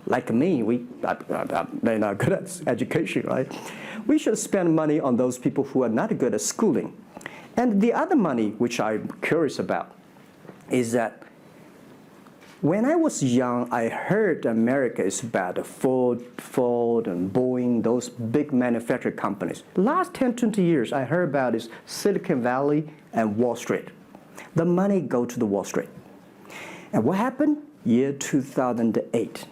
Like me, they're not good at education, right? We should spend money on those people who are not good at schooling. And the other money, which I'm curious about, is that when I was young, I heard America is about Ford and Boeing, those big manufacturing companies. Last 10, 20 years, I heard about is Silicon Valley and Wall Street. The money go to the Wall Street. And what happened? Year 2008.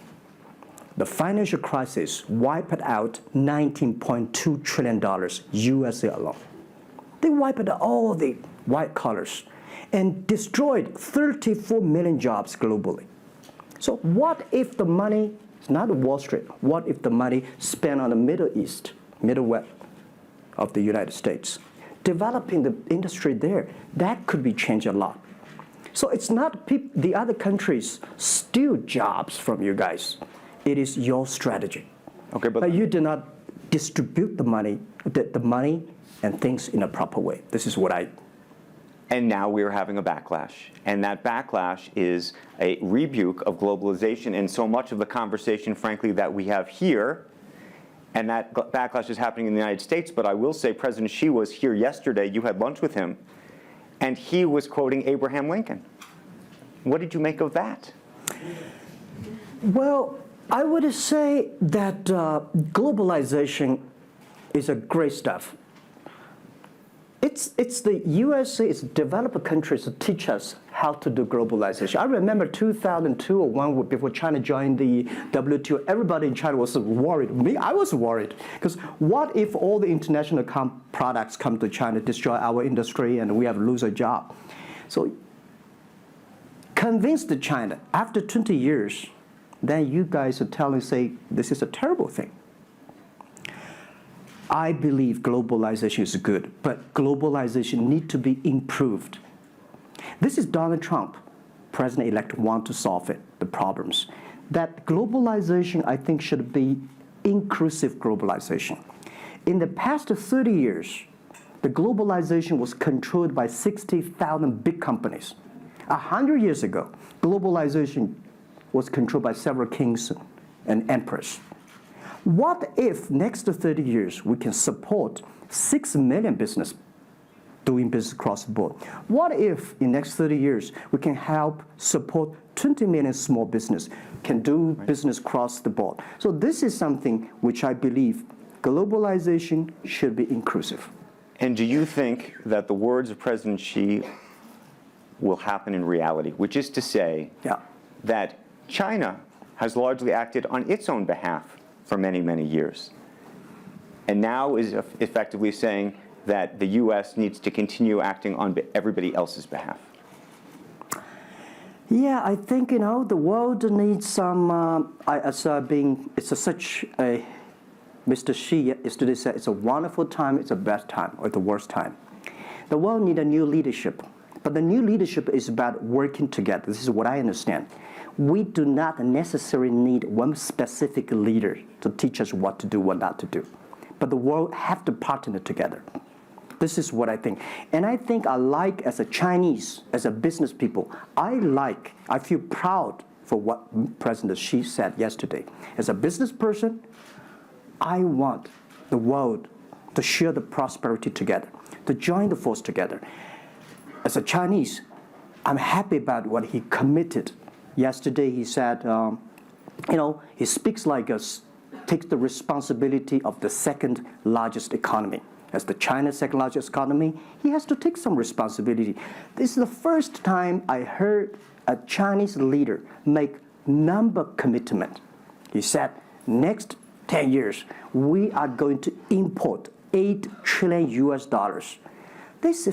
The financial crisis wiped out $19.2 trillion USA alone. They wiped out all the white collars and destroyed 34 million jobs globally. So what if the money is not Wall Street? What if the money spent on the Middle East, Middle West of the United States, developing the industry there? That could be changed a lot. So it's not the other countries steal jobs from you guys. It is your strategy. Okay, but you do not distribute the money and things in a proper way. This is what I. And now we're having a backlash. And that backlash is a rebuke of globalization. And so much of the conversation, frankly, that we have here, and that backlash is happening in the United States. But I will say President Xi was here yesterday. You had lunch with him. And he was quoting Abraham Lincoln. What did you make of that? Well, I would say that globalization is a great stuff. It's the USA, it's developed countries to teach us how to do globalization. I remember 2002 or 1 before China joined the WTO, everybody in China was worried. Me, I was worried. Because what if all the international products come to China, destroy our industry, and we have to lose a job? So convince China, after 20 years, then you guys are say, this is a terrible thing. I believe globalization is good, but globalization needs to be improved. This is Donald Trump, president-elect, want to solve it, the problems. That globalization, I think, should be inclusive globalization. In the past 30 years, the globalization was controlled by 60,000 big companies. 100 years ago, globalization was controlled by several kings and emperors. What if next 30 years we can support 6 million business doing business across the board? What if in next 30 years we can help support 20 million small business can do business across the board? So this is something which I believe globalization should be inclusive. And do you think that the words of President Xi will happen in reality, which is to say that China has largely acted on its own behalf for many, many years, and now is effectively saying that the U.S. needs to continue acting on everybody else's behalf? Yeah, I think, the world needs some, such a, Mr. Xi yesterday said, it's a wonderful time, it's a best time, or the worst time. The world needs a new leadership, but the new leadership is about working together. This is what I understand. We do not necessarily need one specific leader to teach us what to do, what not to do. But the world have to partner together. This is what I think. And I think as a Chinese, as a business people, I feel proud for what President Xi said yesterday. As a business person, I want the world to share the prosperity together, to join the force together. As a Chinese, I'm happy about what he committed yesterday he said, he speaks like us, takes the responsibility of the second largest economy. As the China's second largest economy, he has to take some responsibility. This is the first time I heard a Chinese leader make number commitment. He said, next 10 years, we are going to import $8 trillion. This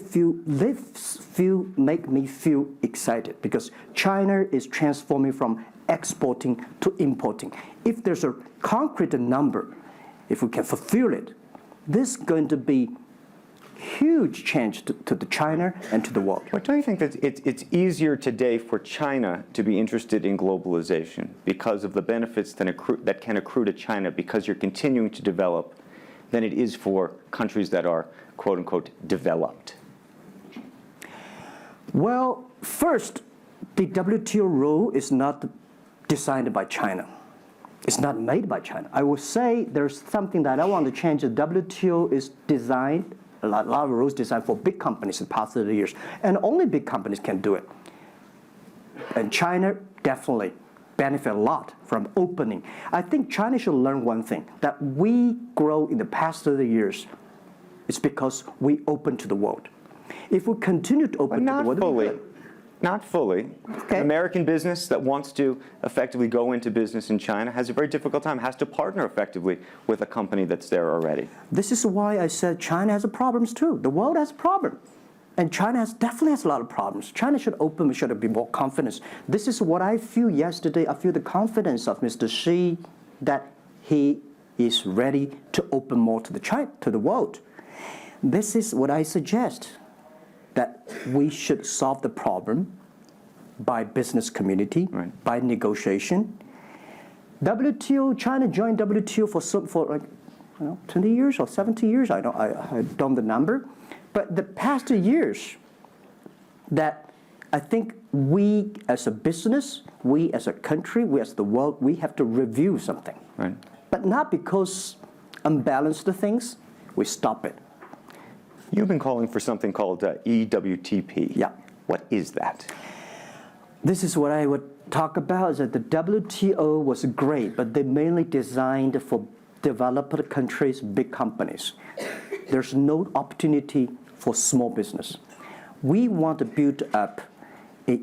make me feel excited because China is transforming from exporting to importing. If there's a concrete number, if we can fulfill it, this is going to be huge change to the China and to the world. But don't you think that it's easier today for China to be interested in globalization because of the benefits that can accrue to China because you're continuing to develop than it is for countries that are, quote unquote, developed? Well, first, the WTO rule is not designed by China. It's not made by China. I will say there's something that I want to change. The WTO is designed, a lot of rules designed for big companies in the past 30 years, and only big companies can do it. And China definitely benefit a lot from opening. I think China should learn one thing, that we grow in the past 30 years. It's because we open to the world. If we continue to open to the world, Not fully. Okay. American business that wants to effectively go into business in China has a very difficult time, has to partner effectively with a company that's there already. This is why I said China has problems too. The world has problems. And China definitely has a lot of problems. China should open, should be more confidence. This is what I feel yesterday. I feel the confidence of Mr. Xi that he is ready to open more to the world. This is what I suggest, that we should solve the problem by business community, right, by negotiation. WTO, China joined WTO for like 20 years or 70 years. I don't know the number, but the past years, that I think we as a business, we as a country, we as the world, we have to review something. Right. But not because unbalanced things, we stop it. You've been calling for something called EWTP. Yeah. What is that? This is what I would talk about, is that the WTO was great, but they mainly designed for developed countries, big companies. There's no opportunity for small business. We want to build up an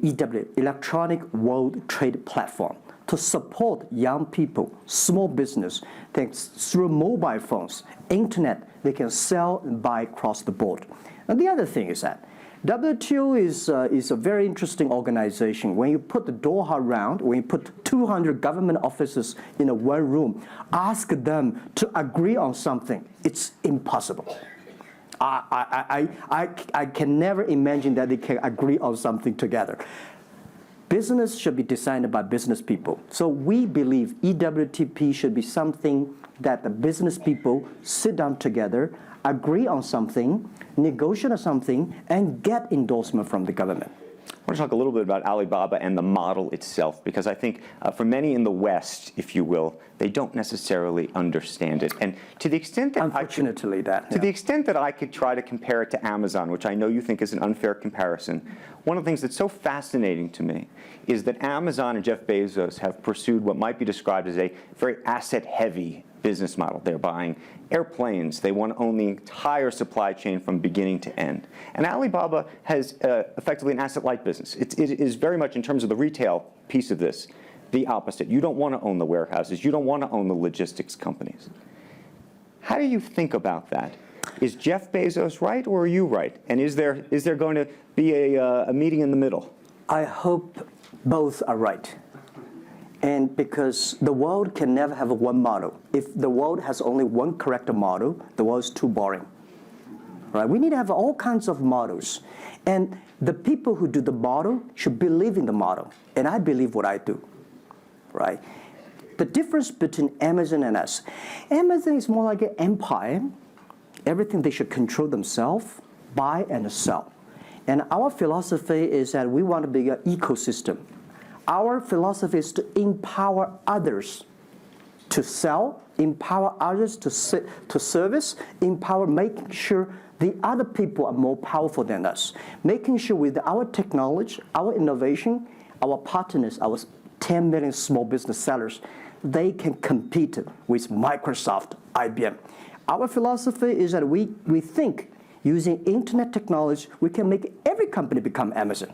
electronic world trade platform to support young people, small business, thanks through mobile phones, internet, they can sell and buy across the board. And the other thing is that WTO is a very interesting organization. When you put the Doha round, when you put 200 government officers in a one room, ask them to agree on something, it's impossible. I can never imagine that they can agree on something together. Business should be designed by business people. So we believe EWTP should be something that the business people sit down together, agree on something, negotiate on something, and get endorsement from the government. I want to talk a little bit about Alibaba and the model itself, because I think for many in the West, if you will, they don't necessarily understand it. And to the extent that Unfortunately, to the extent that I could try to compare it to Amazon, which I know you think is an unfair comparison, one of the things that's so fascinating to me is that Amazon and Jeff Bezos have pursued what might be described as a very asset-heavy business model. They're buying airplanes. They want to own the entire supply chain from beginning to end. And Alibaba has effectively an asset-light business. It is very much, in terms of the retail piece of this, the opposite. You don't want to own the warehouses. You don't want to own the logistics companies. How do you think about that? Is Jeff Bezos right, or are you right? And is there going to be a meeting in the middle? I hope both are right. And because the world can never have one model. If the world has only one correct model, the world is too boring. Right? We need to have all kinds of models. And the people who do the model should believe in the model. And I believe what I do. Right? The difference between Amazon and us, Amazon is more like an empire. Everything they should control themselves, buy and sell. And our philosophy is that we want to be an ecosystem. Our philosophy is to empower others to sell, empower others to service, empower, making sure the other people are more powerful than us, making sure with our technology, our innovation, our partners, our 10 million small business sellers, they can compete with Microsoft, IBM. Our philosophy is that we think using internet technology, we can make every company become Amazon.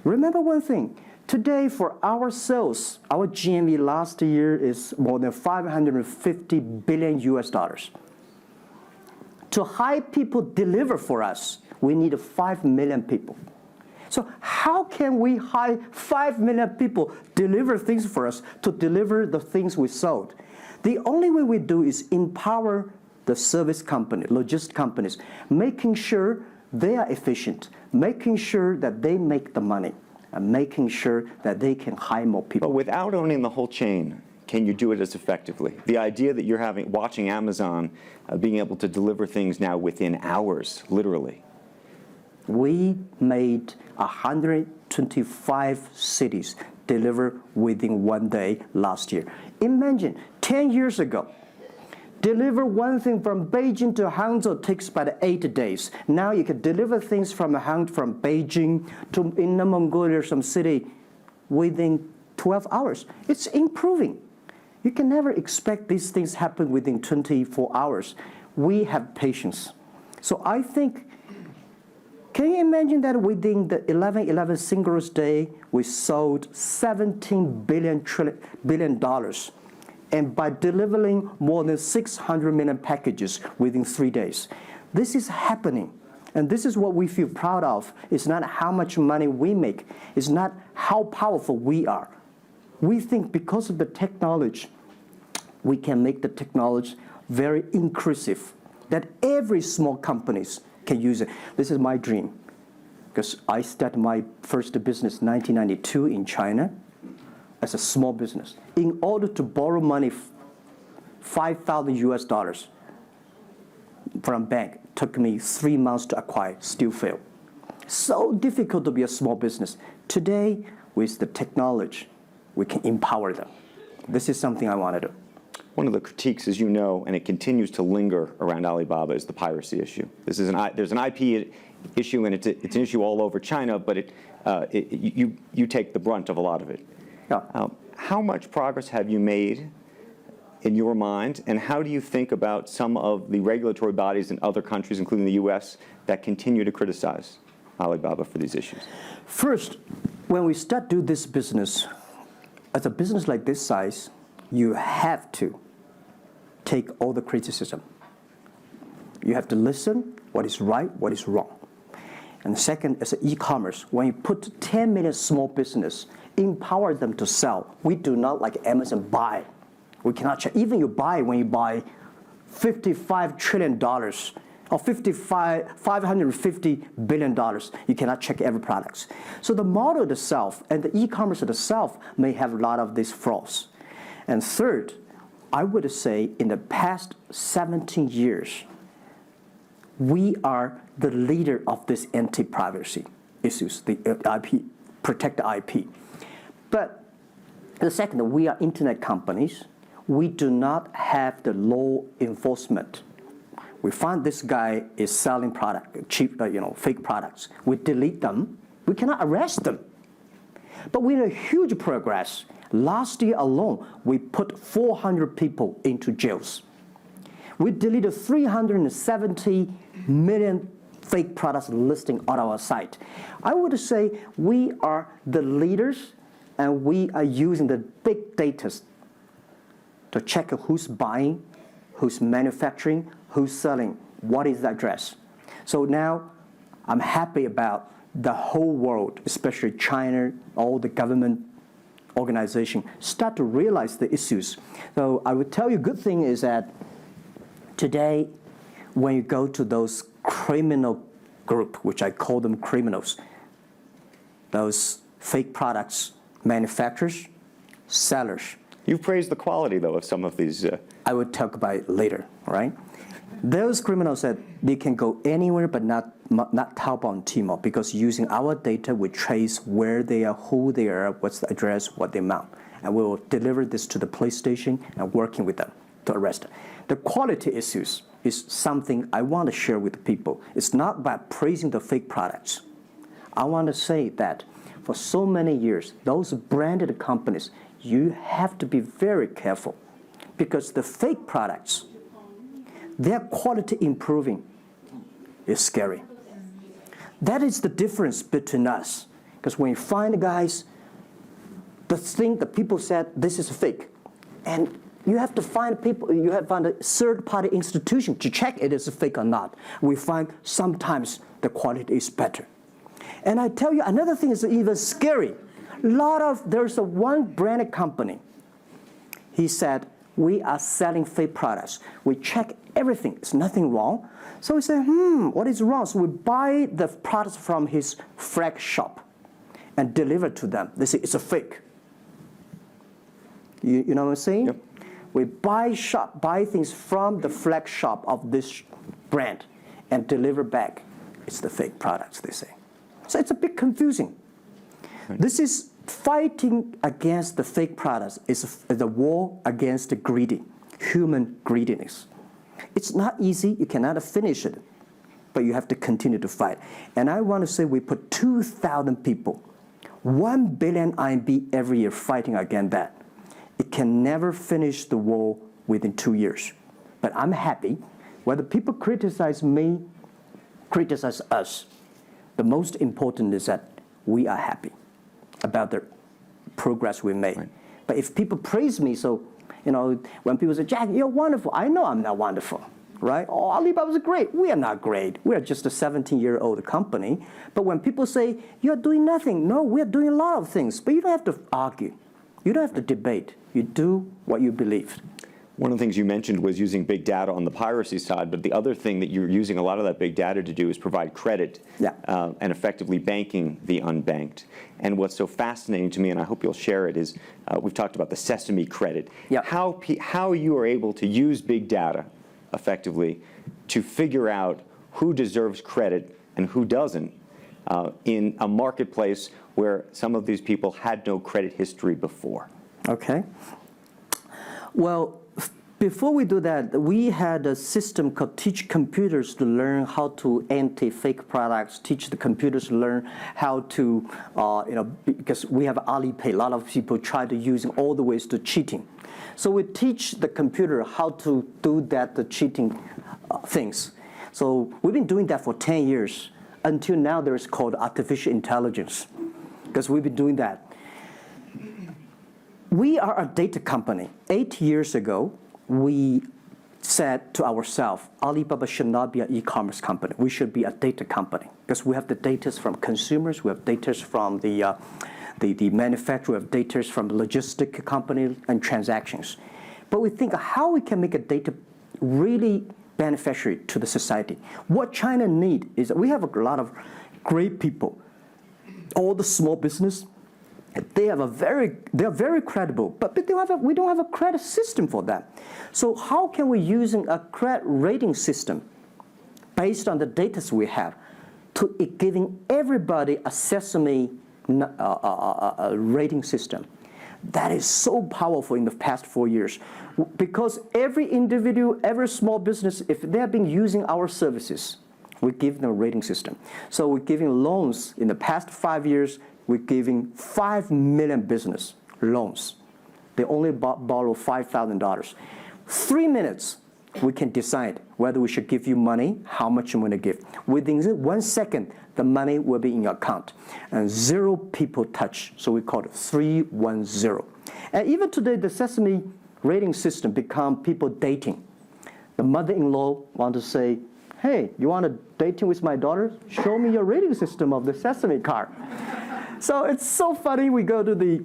Remember one thing, today for our sales, our GMV last year is more than 550 billion US dollars. To hire people deliver for us, we need 5 million people. So how can we hire 5 million people deliver things for us to deliver the things we sold? The only way we do is empower the service company, logistics companies, making sure they are efficient, making sure that they make the money, and making sure that they can hire more people. But without owning the whole chain, can you do it as effectively? The idea that you're watching Amazon being able to deliver things now within hours, literally. We made 125 cities deliver within 1 day last year. Imagine, 10 years ago, deliver one thing from Beijing to Hangzhou takes about 8 days. Now you can deliver things from Beijing to Inner Mongolia, some city, within 12 hours. It's improving. You can never expect these things happen within 24 hours. We have patience. So I think, can you imagine that within the 11/11 Singles Day, we sold $17 billion, and by delivering more than 600 million packages within 3 days. This is happening, and this is what we feel proud of. It's not how much money we make. It's not how powerful we are. We think because of the technology, we can make the technology very inclusive, that every small companies can use it. This is my dream, because I started my first business in 1992 in China as a small business. In order to borrow money, 5,000 US dollars from bank, took me 3 months to acquire, still failed. So difficult to be a small business. Today, with the technology, we can empower them. This is something I want to do. One of the critiques, as you know, and it continues to linger around Alibaba, is the piracy issue. There's an IP issue, and it's an issue all over China, but you take the brunt of a lot of it. Yeah. How much progress have you made in your mind, and how do you think about some of the regulatory bodies in other countries, including the US, that continue to criticize Alibaba for these issues? First, when we start do this business, as a business like this size, you have to take all the criticism. You have to listen what is right, what is wrong. And second, as an e-commerce, when you put 10 million small business, empower them to sell. We do not like Amazon buy. We cannot check. Even when you buy $55 trillion or $550 billion, you cannot check every product. So the model itself and the e-commerce itself may have a lot of these flaws. And third, I would say in the past 17 years, we are the leader of this anti-privacy issues, the IP, protect the IP. But the second, we are internet companies. We do not have the law enforcement. We find this guy is selling product, cheap, fake products. We delete them. We cannot arrest them. But we made huge progress. Last year alone, we put 400 people into jails. We deleted 370 million fake products listing on our site. I would say we are the leaders, and we are using the big data to check who's buying, who's manufacturing, who's selling, what is the address. So now I'm happy about the whole world, especially China, all the government organization, start to realize the issues. So I would tell you, good thing is that today, when you go to those criminal group, which I call them criminals, those fake products manufacturers, sellers. You've praised the quality, though, of some of these. I would talk about it later, right? Those criminals said they can go anywhere but not Taobao and Tmall, because using our data, we trace where they are, who they are, what's the address, what the amount. And we will deliver this to the police station and working with them to arrest them. The quality issues is something I want to share with people. It's not about praising the fake products. I want to say that for so many years, those branded companies, you have to be very careful because the fake products, their quality improving is scary. That is the difference between us. Because when you find guys, the thing that people said, this is fake. And you have to find people, you have to find a third-party institution to check it is fake or not. We find sometimes the quality is better. And I tell you, another thing is even scary. There's one branded company. He said, we are selling fake products. We check everything, there's nothing wrong. So we say, what is wrong? So we buy the products from his flag shop and deliver to them. They say, it's a fake. You know what I'm saying? Yep. We buy things from the flag shop of this brand and deliver back. It's the fake products, they say. So it's a bit confusing. Right. This is fighting against the fake products. It's the war against the human greediness. It's not easy. You cannot finish it, but you have to continue to fight. And I want to say we put 2,000 people, 1 billion RMB every year fighting against that. It can never finish the war within 2 years. But I'm happy. Whether people criticize me, criticize us, the most important is that we are happy about the progress we made. Right. But if people praise me, so, when people say, Jack, you're wonderful, I know I'm not wonderful, right? Oh, Alibaba's great. We are not great. We are just a 17-year-old company. But when people say, you're doing nothing, no, we're doing a lot of things. But you don't have to argue. You don't have to debate. You do what you believe. One of the things you mentioned was using big data on the piracy side, but the other thing that you're using a lot of that big data to do is provide credit and effectively banking the unbanked. And what's so fascinating to me, and I hope you'll share it, is we've talked about the Sesame credit. Yep. How you are able to use big data effectively to figure out who deserves credit and who doesn't in a marketplace where some of these people had no credit history before. Okay. Well, before we do that, we had a system called Teach Computers to learn how to anti-fake products, teach the computers to learn how to, because we have Alipay, a lot of people try to using all the ways to cheating. So we teach the computer how to do that, the cheating things. So we've been doing that for 10 years. Until now, there is called artificial intelligence, because we've been doing that. We are a data company. 8 years ago, we said to ourselves, Alibaba should not be an e-commerce company. We should be a data company, because we have the data from consumers, we have data from the manufacturer, we have data from the logistic company and transactions. But we think how we can make a data really beneficiary to the society. What China needs is we have a lot of great people. All the small business, they are very credible, but we don't have a credit system for that. So how can we using a credit rating system based on the data we have to giving everybody a Sesame rating system? That is so powerful in the past 4 years, because every individual, every small business, if they have been using our services, we give them a rating system. So we're giving loans in the past 5 years. We're giving 5 million business loans. They only borrow $5,000. 3 minutes, we can decide whether we should give you money, how much you want to give. Within 1 second, the money will be in your account. And 0 people touch, so we call it 310. And even today, the Sesame rating system become people dating. The mother-in-law want to say, hey, you want to dating with my daughter? Show me your rating system of the Sesame card. So it's so funny. We go to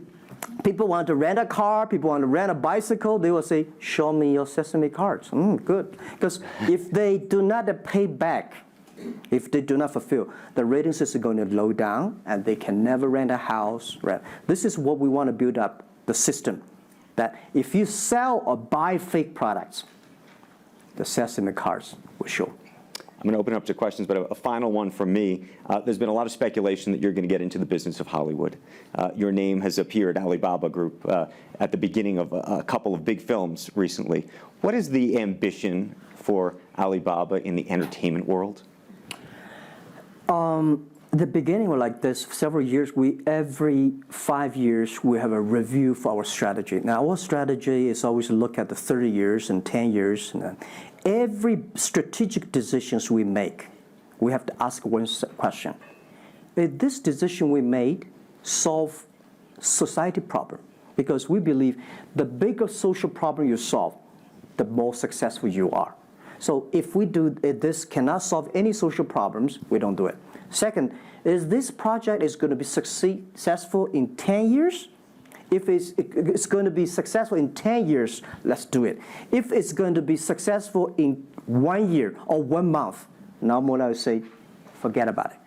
people want to rent a car, people want to rent a bicycle. They will say, show me your Sesame cards. Good. Because if they do not pay back, if they do not fulfill, the rating system is going to low down, and they can never rent a house. This is what we want to build up, the system, that if you sell or buy fake products, the Sesame cards will show. I'm going to open it up to questions, but a final one from me. There's been a lot of speculation that you're going to get into the business of Hollywood. Your name has appeared, Alibaba Group, at the beginning of a couple of big films recently. What is the ambition for Alibaba in the entertainment world? the beginning was like this. Several years, every 5 years we have a review for our strategy. Now our strategy is always look at the 30 years and 10 years. And every strategic decisions we make, we have to ask one question: Is this decision we made solve society problem? Because we believe the bigger social problem you solve, the more successful you are. So if this cannot solve any social problems, we don't do it. Second, is this project is going to be successful in 10 years? If it's going to be successful in 10 years, let's do it. If it's going to be successful in 1 year or 1 month, now more I would say, forget about it.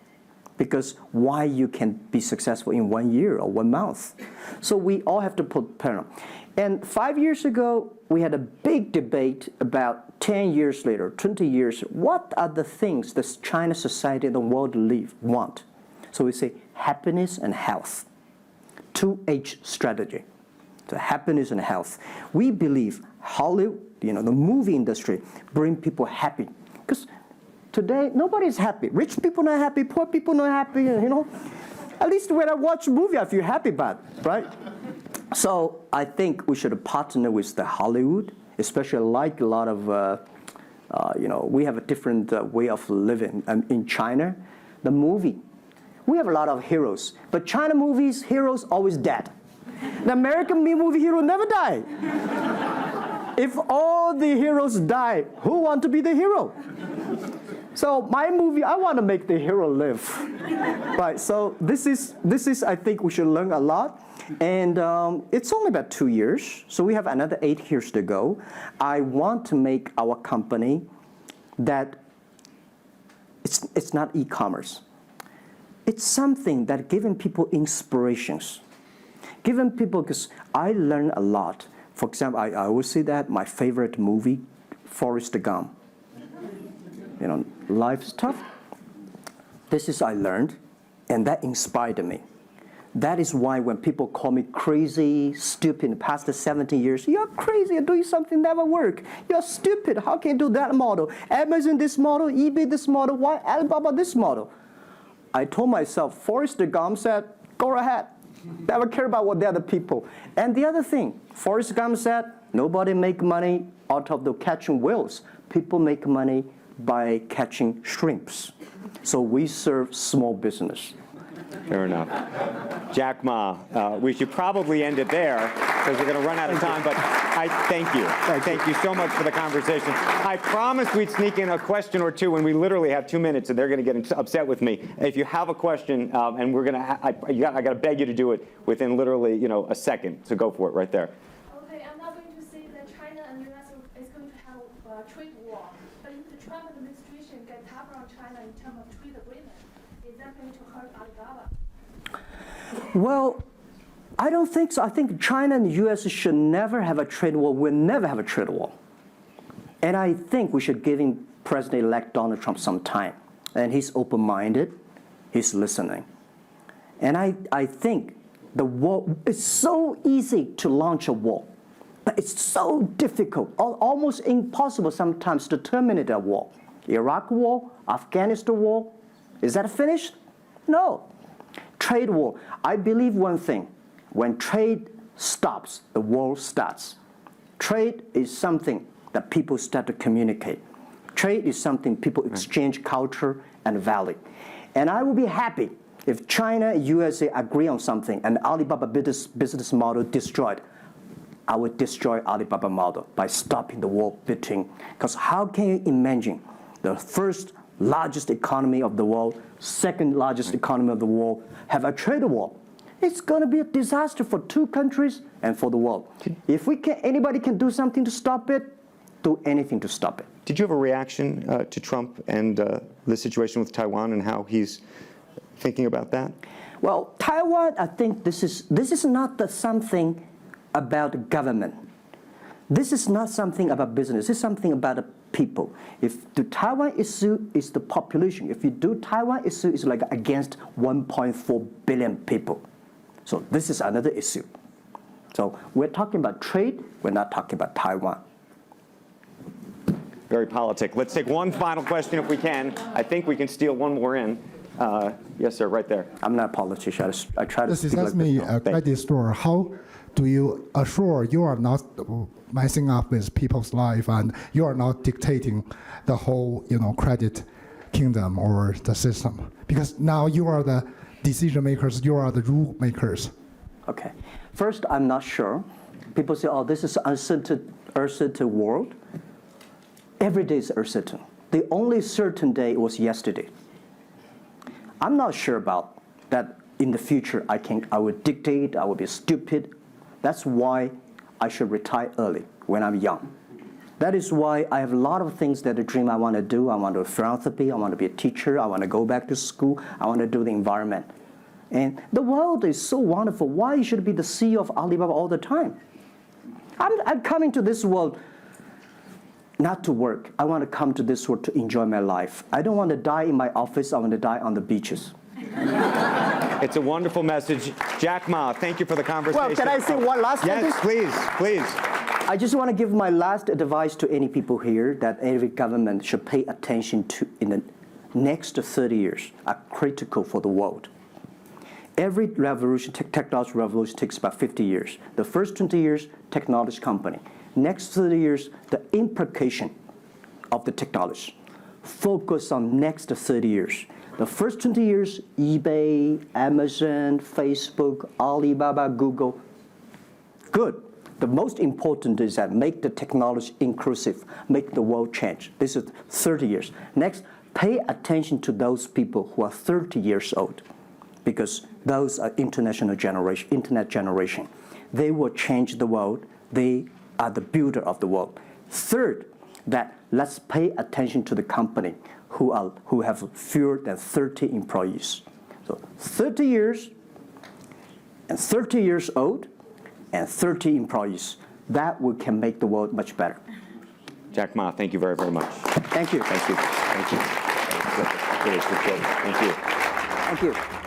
Because why you can be successful in 1 year or 1 month? So we all have to put parallel. And 5 years ago, we had a big debate about 10 years later, 20 years, what are the things that China society and the world want? So we say happiness and health. 2H strategy. So happiness and health. We believe Hollywood, the movie industry, bring people happy. Because today, nobody's happy. Rich people not happy, poor people not happy, At least when I watch a movie, I feel happy about it, right? So I think we should partner with the Hollywood, especially like a lot of, we have a different way of living. In China, the movie, we have a lot of heroes. But China movies, heroes always dead. The American movie hero never die. If all the heroes die, who want to be the hero? So my movie, I want to make the hero live, right? So this is I think we should learn a lot, and it's only about 2 years, so we have another 8 years to go. I want to make our company that it's not e-commerce. It's something that giving people inspirations, giving people, because I learn a lot. For example, I always say that my favorite movie, Forrest Gump. Life's tough. This is I learned, and that inspired me. That is why when people call me crazy, stupid in the past 17 years, you're crazy, you're doing something never work. You're stupid, how can you do that model? Amazon this model, eBay this model, why Alibaba this model? I told myself, Forrest Gump said, go ahead. Never care about what the other people. And the other thing, Forrest Gump said, nobody make money out of the catching whales. People make money by catching shrimps. So we serve small business. Fair enough. Jack Ma, we should probably end it there because we're going to run out of time, but I thank you. Thank you so much for the conversation. I promised we'd sneak in a question or two, and we literally have 2 minutes, and they're going to get upset with me. If you have a question, and we're going to, I got to beg you to do it within literally, a second. So go for it right there. Okay, I'm not going to say that China and US is going to have a trade war, but if the Trump administration get tougher on China in terms of trade agreement, is that going to hurt Alibaba? Well, I don't think so. I think China and the U.S. should never have a trade war. We'll never have a trade war. And I think we should give President-elect Donald Trump some time. And he's open-minded. He's listening. And I think the war, it's so easy to launch a war. But it's so difficult, almost impossible sometimes to terminate a war. Iraq war, Afghanistan war, is that finished? No. Trade war. I believe one thing. When trade stops, the war starts. Trade is something that people start to communicate. Trade is something people exchange culture and value. And I will be happy if China and USA agree on something and Alibaba business model destroyed. I would destroy Alibaba model by stopping the war between. Because how can you imagine the first largest economy of the world, second largest economy of the world, have a trade war? It's going to be a disaster for two countries and for the world. If anybody can do something to stop it, do anything to stop it. Did you have a reaction to Trump and the situation with Taiwan and how he's thinking about that? Well, Taiwan, I think this is not something about government. This is not something about business. This is something about the people. If the Taiwan issue is the population, if you do Taiwan issue, it's like against 1.4 billion people. So this is another issue. So we're talking about trade. We're not talking about Taiwan. Very politic. Let's take one final question if we can. I think we can steal one more in. Yes, sir, right there. I'm not a politician. I try to This speak is like me, this. a credit store. How do you assure you are not messing up with people's life and you are not dictating the whole, credit kingdom or the system? Because now you are the decision makers, you are the rule makers. Okay. First, I'm not sure. People say, oh, this is uncertain world. Every day is uncertain. The only certain day was yesterday. I'm not sure about that in the future I would dictate, I would be stupid. That's why I should retire early when I'm young. That is why I have a lot of things that I dream I want to do. I want to do philanthropy, I want to be a teacher, I want to go back to school, I want to do the environment. And the world is so wonderful. Why should I be the CEO of Alibaba all the time? I'm coming to this world not to work. I want to come to this world to enjoy my life. I don't want to die in my office. I want to die on the beaches. It's a wonderful message. Jack Ma, thank you for the conversation. Well, can I say one last Yes, sentence? please. I just want to give my last advice to any people here that every government should pay attention to in the next 30 years are critical for the world. Every revolution, technology revolution takes about 50 years. The first 20 years, technology company. Next 30 years, the implication of the technology. Focus on next 30 years. The first 20 years, eBay, Amazon, Facebook, Alibaba, Google, good. The most important is that make the technology inclusive, make the world change. This is 30 years. Next, pay attention to those people who are 30 years old, because those are internet generation. They will change the world. They are the builder of the world. Third, that let's pay attention to the company who have fewer than 30 employees. So 30 years and 30 years old and 30 employees. That can make the world much better. Jack Ma, thank you very, very much. Thank you. Thank you. Thank you. Really appreciate it. Thank you. Thank you.